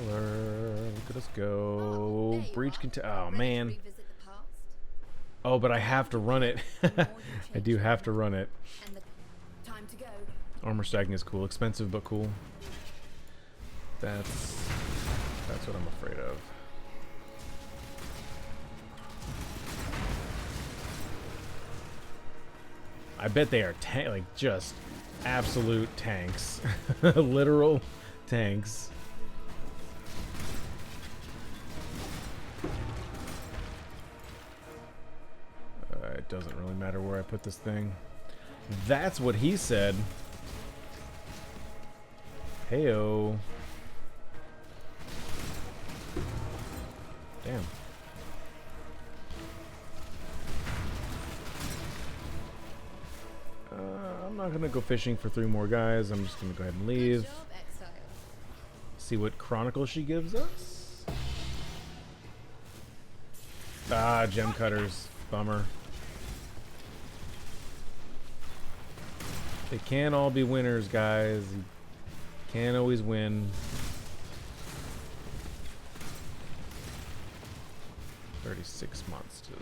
Look at us go. Breach oh man. Oh, but I have to run it. I do have to run it. Armor stacking is cool. Expensive but cool. That's what I'm afraid of. I bet they are like just absolute tanks. Literal tanks. It doesn't really matter where I put this thing. That's what he said. Heyo. Damn. I'm not gonna go fishing for 3 more guys. I'm just gonna go ahead and leave. See what chronicle she gives us. Ah, gem cutters. Bummer. They can't all be winners, guys. You can't always win. 36 monsters.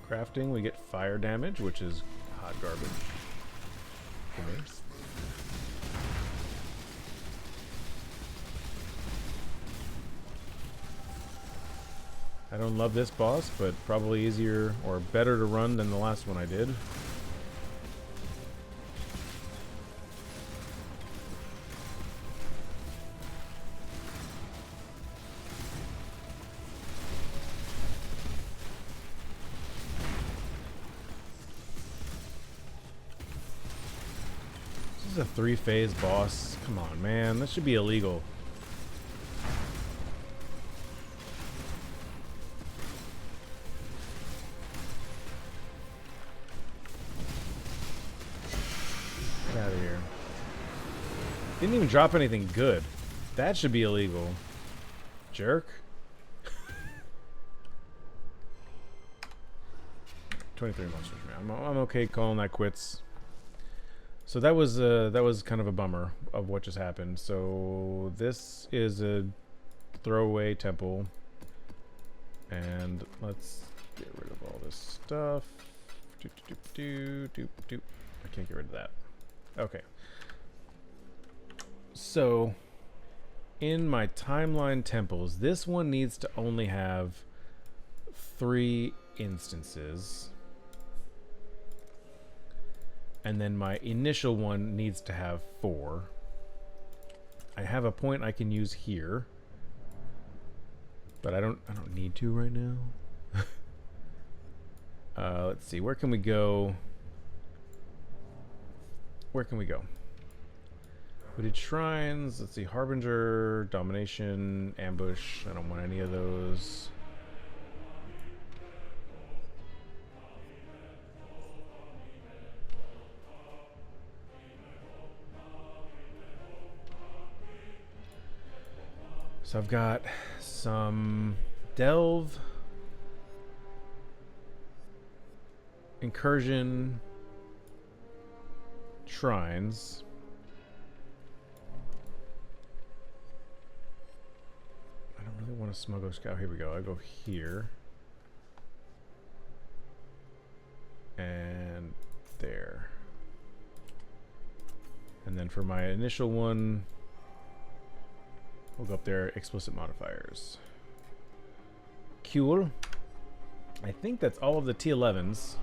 Crafting, we get fire damage, which is hot garbage for me. I don't love this boss, but probably easier or better to run than the last one I did. This is a 3-phase boss. Come on, man. That should be illegal. Get out of here. Didn't even drop anything good. That should be illegal. Jerk. 23 monsters, man. I'm okay calling that quits. So that was kind of a bummer of what just happened. So this is a throwaway temple, and let's get rid of all this stuff. I can't get rid of that. Okay. So in my timeline temples, this one needs to only have 3 instances. And then my initial one needs to have 4. I have a point I can use here, but I don't need to right now. Let's see, where can we go? Where can we go? We did shrines. Let's see, Harbinger, Domination, Ambush. I don't want any of those. So I've got some Delve, Incursion, Shrines. I don't really want to smuggle scout. Here we go. I go here. And there. And then for my initial one, we'll go up there, explicit modifiers. Cool. I think that's all of the T11s.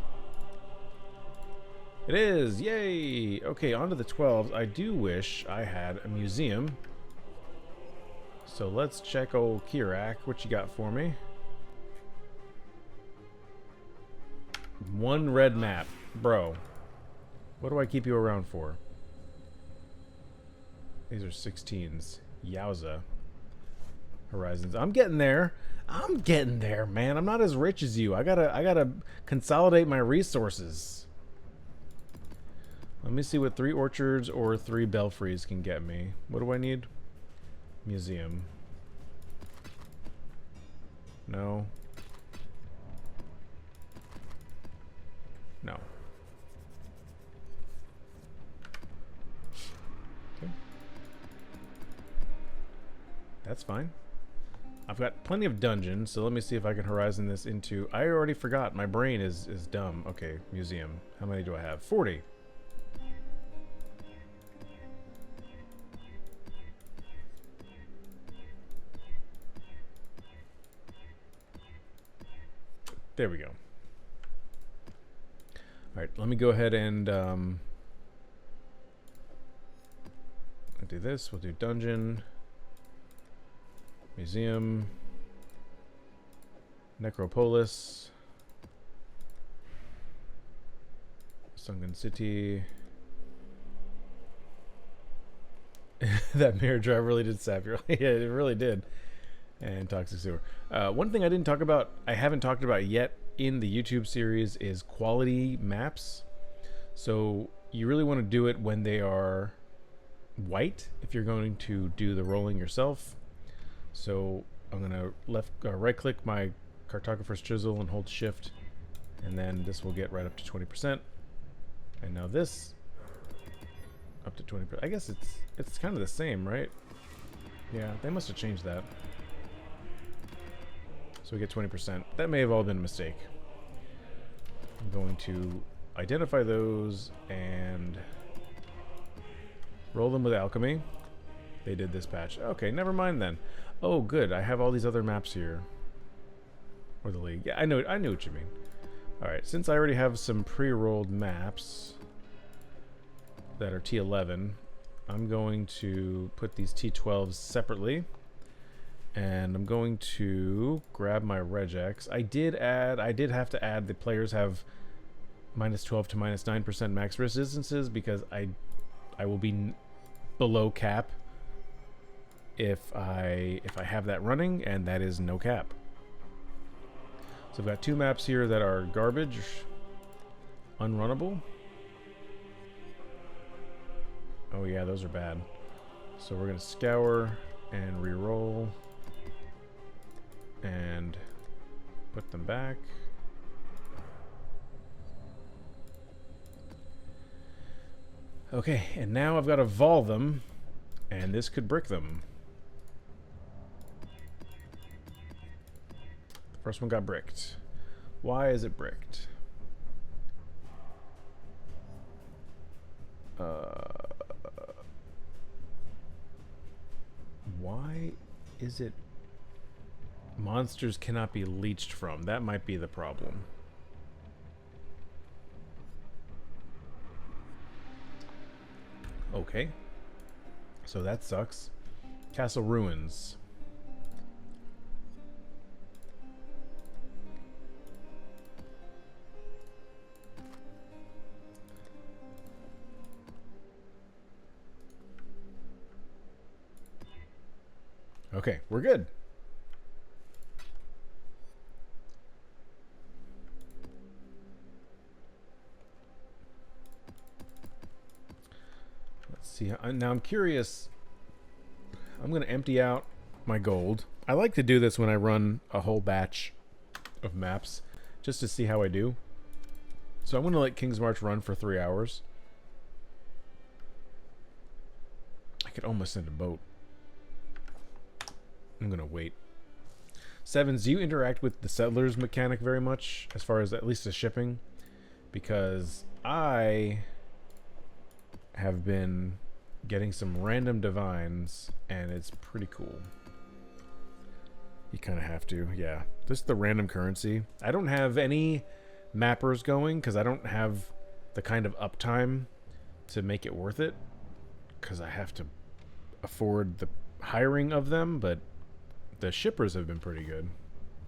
It is! Yay! Okay, on to the 12s. I do wish I had a museum. So let's check old Kirak. What you got for me? 1 red map. Bro. What do I keep you around for? These are 16s. Yowza. Horizons. I'm getting there. I'm getting there, man. I'm not as rich as you. I gotta consolidate my resources. Let me see what 3 orchards or 3 belfries can get me. What do I need? Museum. No. No. Okay. That's fine. I've got plenty of dungeons, so let me see if I can horizon this into... I already forgot. My brain is dumb. Okay, museum. How many do I have? 40. There we go. Alright, let me go ahead and do this. We'll do dungeon, museum, necropolis, sunken city. That mirror drive really did sap your yeah, it really did. And toxic sewer. One thing I didn't talk about, I haven't talked about yet in the YouTube series, is quality maps. So you really want to do it when they are white if you're going to do the rolling yourself. So I'm gonna right click my cartographer's chisel and hold shift, and then this will get right up to 20%. And now this up to 20%. I guess it's kind of the same, right? Yeah, they must have changed that. So we get 20%. That may have all been a mistake. I'm going to identify those and roll them with alchemy. They did this patch. Okay, never mind then. Oh, good. I have all these other maps here. Or the league. Yeah, I knew what you mean. Alright, since I already have some pre-rolled maps that are T11, I'm going to put these T12s separately. And I'm going to grab my regex. I did have to add the players have -12 to -9% max resistances, because I will be below cap if I have that running, and that is no cap. So I've got 2 maps here that are garbage, unrunnable. Oh yeah, those are bad. So we're gonna scour and re-roll and put them back. Okay, and now I've got to vol them, and this could brick them. The first one got bricked. Why is it bricked? Why is it... Monsters cannot be leached from. That might be the problem. Okay. So that sucks. Castle ruins. Okay, we're good. See, now I'm curious. I'm going to empty out my gold. I like to do this when I run a whole batch of maps, just to see how I do. So I'm going to let King's March run for 3 hours. I could almost send a boat. I'm going to wait. Sevens, do you interact with the settlers mechanic very much, as far as at least the shipping? Because I have been getting some random divines, and it's pretty cool. You kind of have to, yeah. This is the random currency. I don't have any mappers going because I don't have the kind of uptime to make it worth it, because I have to afford the hiring of them, but the shippers have been pretty good.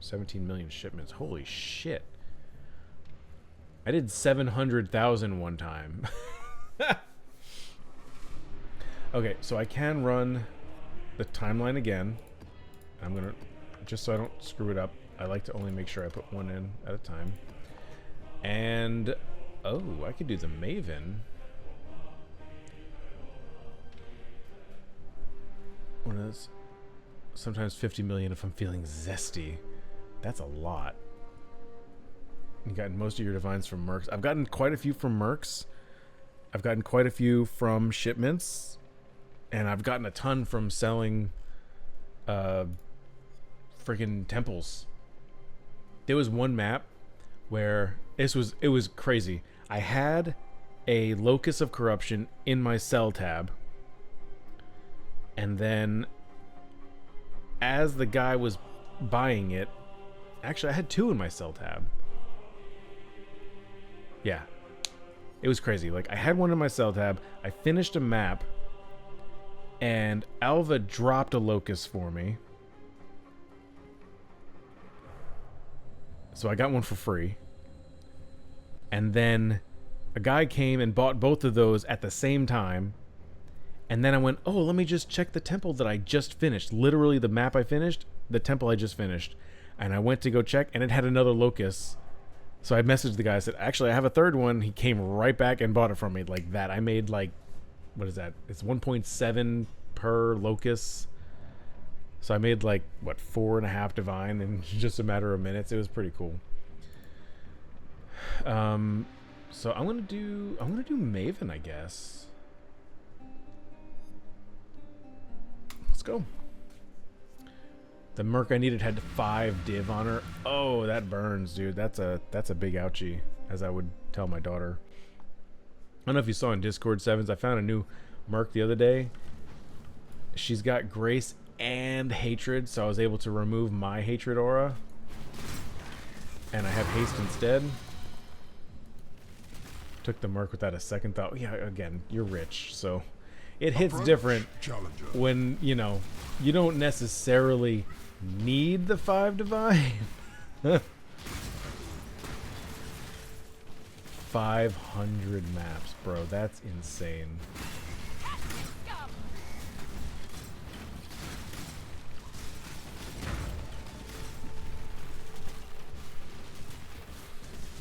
17 million shipments. Holy shit. I did 700,000 one time. Okay, so I can run the timeline again. I'm gonna, just so I don't screw it up, I like to only make sure I put one in at a time. And, oh, I could do the Maven. What is? Sometimes 50 million if I'm feeling zesty. That's a lot. You've gotten most of your divines from mercs. I've gotten quite a few from mercs. I've gotten quite a few from shipments. And I've gotten a ton from selling freaking temples. There was one map where it was crazy. I had a locus of corruption in my sell tab. And then as the guy was buying it, actually I had two in my sell tab. Yeah. It was crazy. Like, I had one in my sell tab, I finished a map, and Alva dropped a locus for me. So I got one for free. And then a guy came and bought both of those at the same time. And then I went, oh, let me just check the temple that I just finished. Literally the map I finished, the temple I just finished. And I went to go check, and it had another locus. So I messaged the guy, I said, actually, I have a third one. He came right back and bought it from me like that. I made like, what is that? It's 1.7 per locus. So I made like, what, 4.5 divine in just a matter of minutes. It was pretty cool. So I'm gonna do Maven, I guess. Let's go. The merc I needed had 5 div on her. Oh, that burns, dude. That's a big ouchie, as I would tell my daughter. I don't know if you saw in Discord Sevens, I found a new merc the other day. She's got grace and hatred, so I was able to remove my hatred aura. And I have haste instead. Took the merc without a second thought. Yeah, again, you're rich, so it hits different when, you know, you don't necessarily need the 5 divine. 500 maps, bro. That's insane.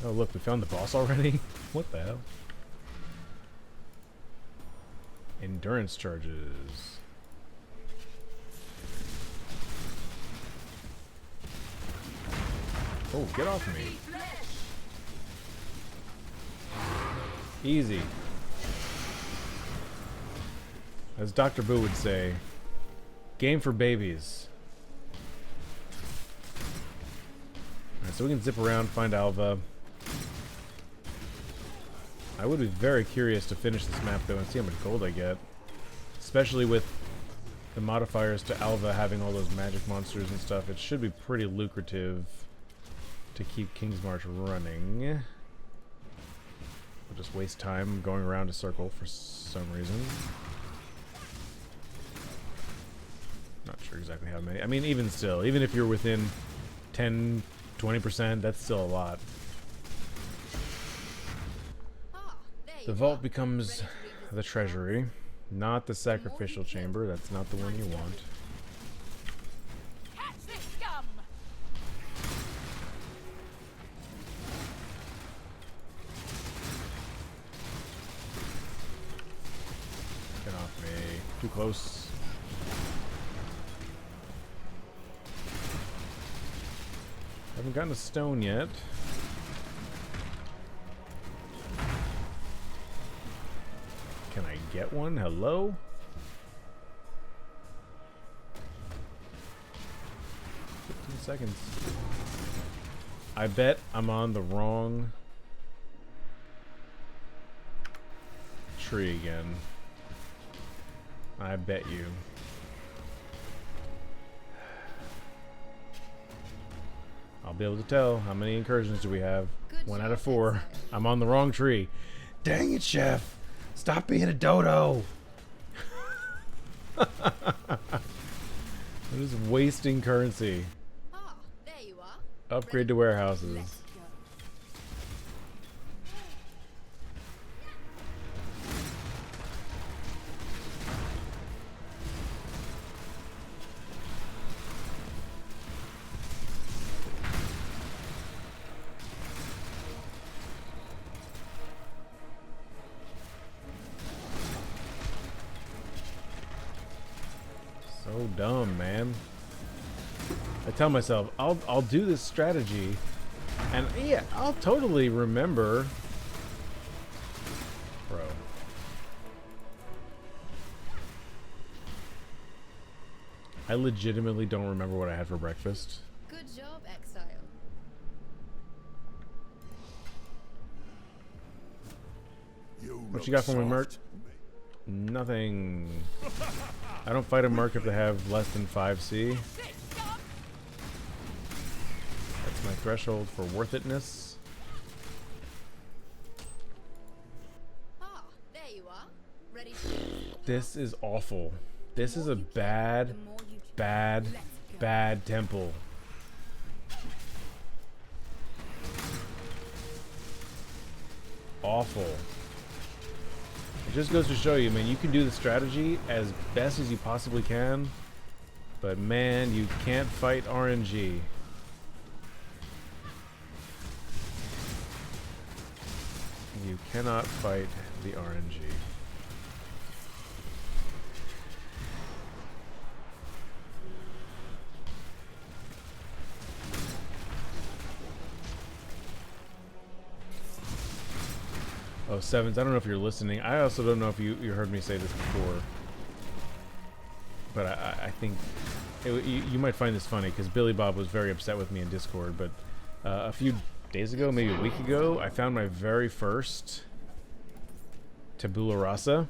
Oh, look, we found the boss already? What the hell? Endurance charges. Oh, get off me. Easy. As Dr. Boo would say, game for babies. Alright, so we can zip around, find Alva. I would be very curious to finish this map though and see how much gold I get. Especially with the modifiers to Alva having all those magic monsters and stuff. It should be pretty lucrative to keep King's March running. We'll just waste time going around a circle for some reason. Not sure exactly how many. I mean, even still, even if you're within 10, 20%, that's still a lot. The vault becomes the treasury, not the sacrificial chamber. That's not the one you want. Get off me. Too close. Haven't gotten a stone yet. Can I get one? Hello? Seconds. I bet I'm on the wrong tree again. I bet you. I'll be able to tell how many incursions do we have. 1 out of 4. I'm on the wrong tree. Dang it, Chef! Stop being a dodo! I'm just wasting currency. Ah, there you are. Upgrade to warehouses. So So dumb, man. I tell myself, I'll do this strategy, and yeah, I'll totally remember. Bro. I legitimately don't remember what I had for breakfast. Good job, Exile. What you got for me, Merc? Nothing. I don't fight a Merc if they have less than 5C. That's my threshold for worth itness. Ah, there you are. Ready to This is awful. This is a bad, bad, bad temple. Awful. It just goes to show you, man, you can do the strategy as best as you possibly can, but man, you can't fight RNG. You cannot fight the RNG. Oh, Sevens, I don't know if you're listening. I also don't know if you heard me say this before. But I think you might find this funny because Billy Bob was very upset with me in Discord. But a few days ago, maybe a week ago, I found my very first tabula rasa.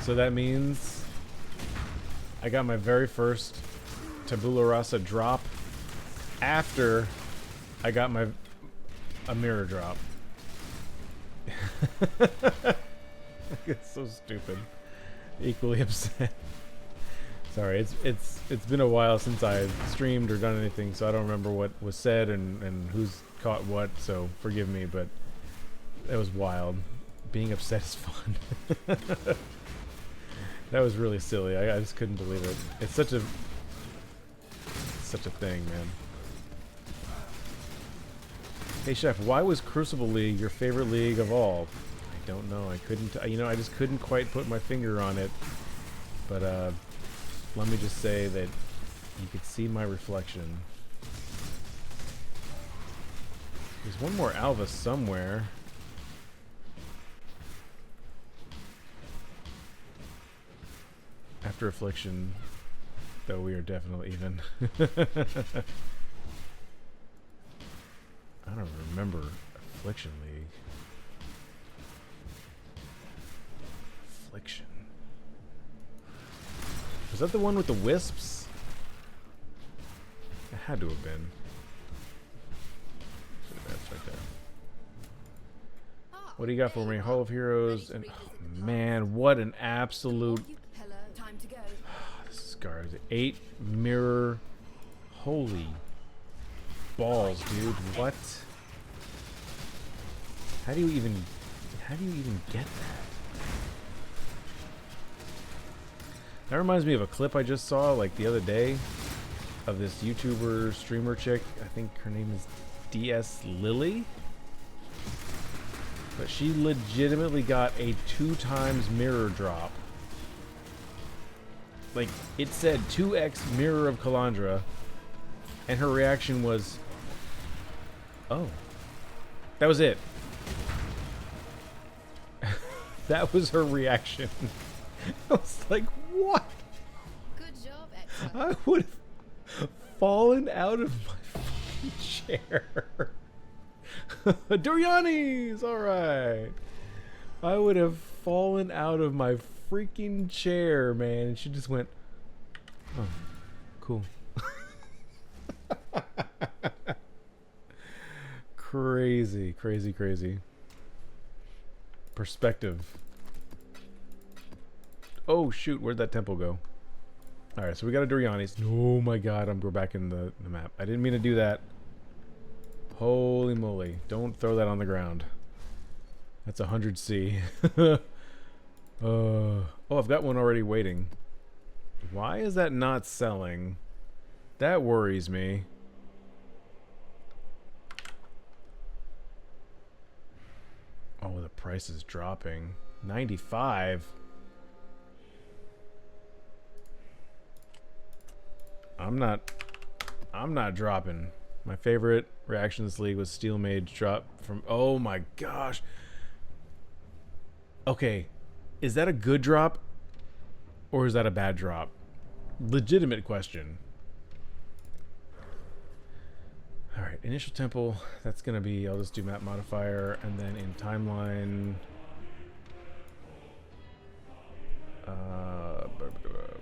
So that means I got my very first tabula rasa drop after I got a mirror drop. It's so stupid. Equally upset. Sorry, it's been a while since I streamed or done anything, so I don't remember what was said and who's caught what, so forgive me, but it was wild. Being upset is fun. That was really silly. I just couldn't believe it. It's such a thing, man. Hey Chef, why was Crucible League your favorite league of all? I don't know. I couldn't. I just couldn't quite put my finger on it. But let me just say that you could see my reflection. There's one more Alva somewhere. After Affliction, though, we are definitely even. I don't remember Affliction League. Affliction. Was that the one with the wisps? It had to have been. That's right there. What do you got for me? Hall of Heroes and oh, man, what an absolute time to go. this is garbage. 8 mirror. Holy balls, dude. What? How do you even get that? That reminds me of a clip I just saw like the other day of this YouTuber streamer chick. I think her name is DS Lily. But she legitimately got a 2x mirror drop. Like, it said 2x Mirror of Kalandra, and her reaction was, oh. That was it. That was her reaction. I was like, what? Good job, Exile. I would have fallen out of my fucking chair. Doriani's! Alright. I would have fallen out of my freaking chair, man. And she just went, oh, cool. Crazy, crazy, crazy. Perspective. Oh, shoot. Where'd that temple go? Alright, so we got a Doriani's. Oh my god, we're back in the map. I didn't mean to do that. Holy moly. Don't throw that on the ground. That's 100C. Oh, I've got one already waiting. Why is that not selling? That worries me. Oh, the price is dropping. 95. I'm not dropping. My favorite reaction this league was Steel Mage drop from, oh my gosh. Okay, is that a good drop or is that a bad drop? Legitimate question. All right, initial temple, that's gonna be, I'll just do map modifier, and then in timeline,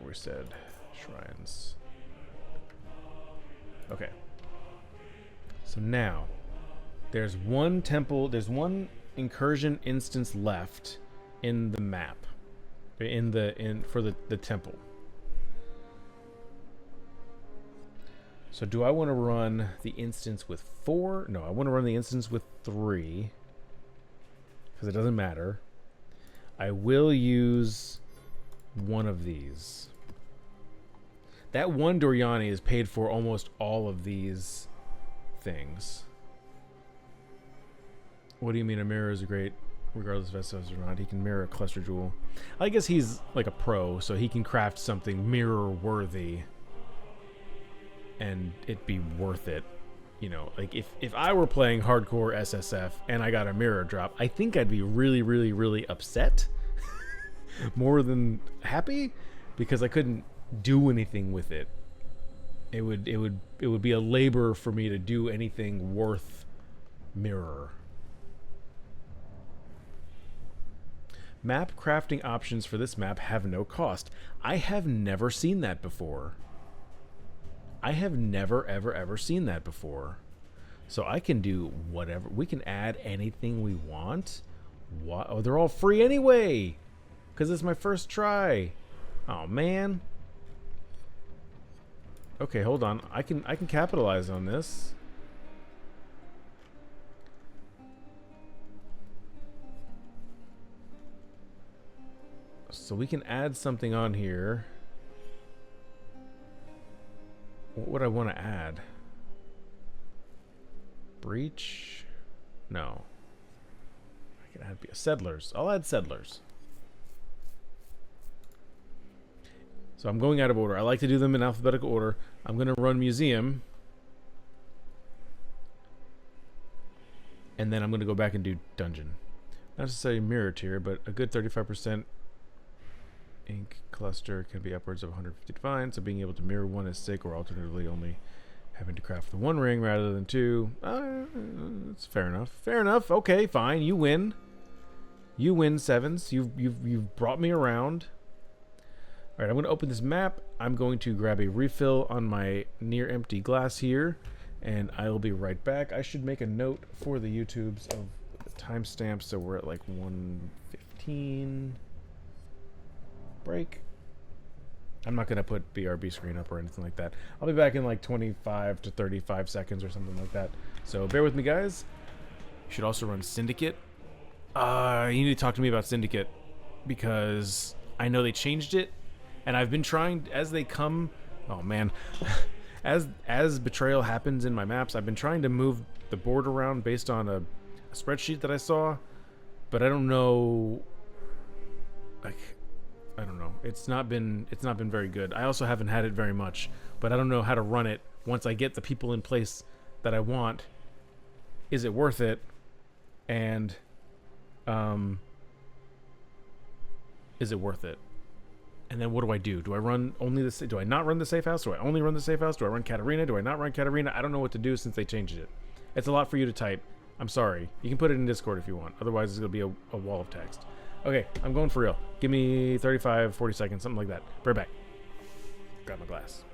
we said shrines. Okay. So now, there's one temple, there's one incursion instance left in the map, for the temple. So do I want to run the instance with 4? No, I want to run the instance with 3, because it doesn't matter. I will use one of these. That one Doriani is paid for almost all of these things. What do you mean a mirror is great regardless of SOS or not? He can mirror a cluster jewel. I guess he's like a pro, so he can craft something mirror worthy and it be worth it. You know, like if I were playing hardcore SSF and I got a mirror drop, I think I'd be really, really, really upset more than happy, because I couldn't do anything with it. It would be a labor for me to do anything worth mirror. Map crafting options for this map have no cost. I have never seen that before. I have never, ever seen that before. So I can do whatever. We can add anything we want. What? Oh, they're all free anyway, because it's my first try. Oh man. Okay, hold on. I can capitalize on this. So we can add something on here. What would I want to add? Breach? No. I can add settlers. I'll add settlers. So I'm going out of order. I like to do them in alphabetical order. I'm going to run museum. And then I'm going to go back and do dungeon. Not necessarily mirror tier, but a good 35% ink cluster can be upwards of 150 divine. So being able to mirror one is sick, or alternatively only having to craft the one ring rather than 2. That's fair enough. Fair enough. Okay, fine. You win. You win, Sevens. You've brought me around. All right, I'm going to open this map. I'm going to grab a refill on my near empty glass here, and I will be right back. I should make a note for the YouTubes of the timestamp, so we're at like 1:15. Break. I'm not going to put BRB screen up or anything like that. I'll be back in like 25 to 35 seconds or something like that. So bear with me, guys. You should also run Syndicate. You need to talk to me about Syndicate, because I know they changed it. And I've been trying, as they come, oh man, as betrayal happens in my maps, I've been trying to move the board around based on a spreadsheet that I saw, but I don't know, like, I don't know. It's not been very good. I also haven't had it very much, but I don't know how to run it once I get the people in place that I want. Is it worth it? And, is it worth it? And then what do? Do I run only the? Do I not run the safe house? Do I only run the safe house? Do I run Katarina? Do I not run Katarina? I don't know what to do since they changed it. It's a lot for you to type. I'm sorry. You can put it in Discord if you want. Otherwise, it's going to be a wall of text. Okay, I'm going for real. Give me 35, 40 seconds, something like that. Right back. Grab my glass.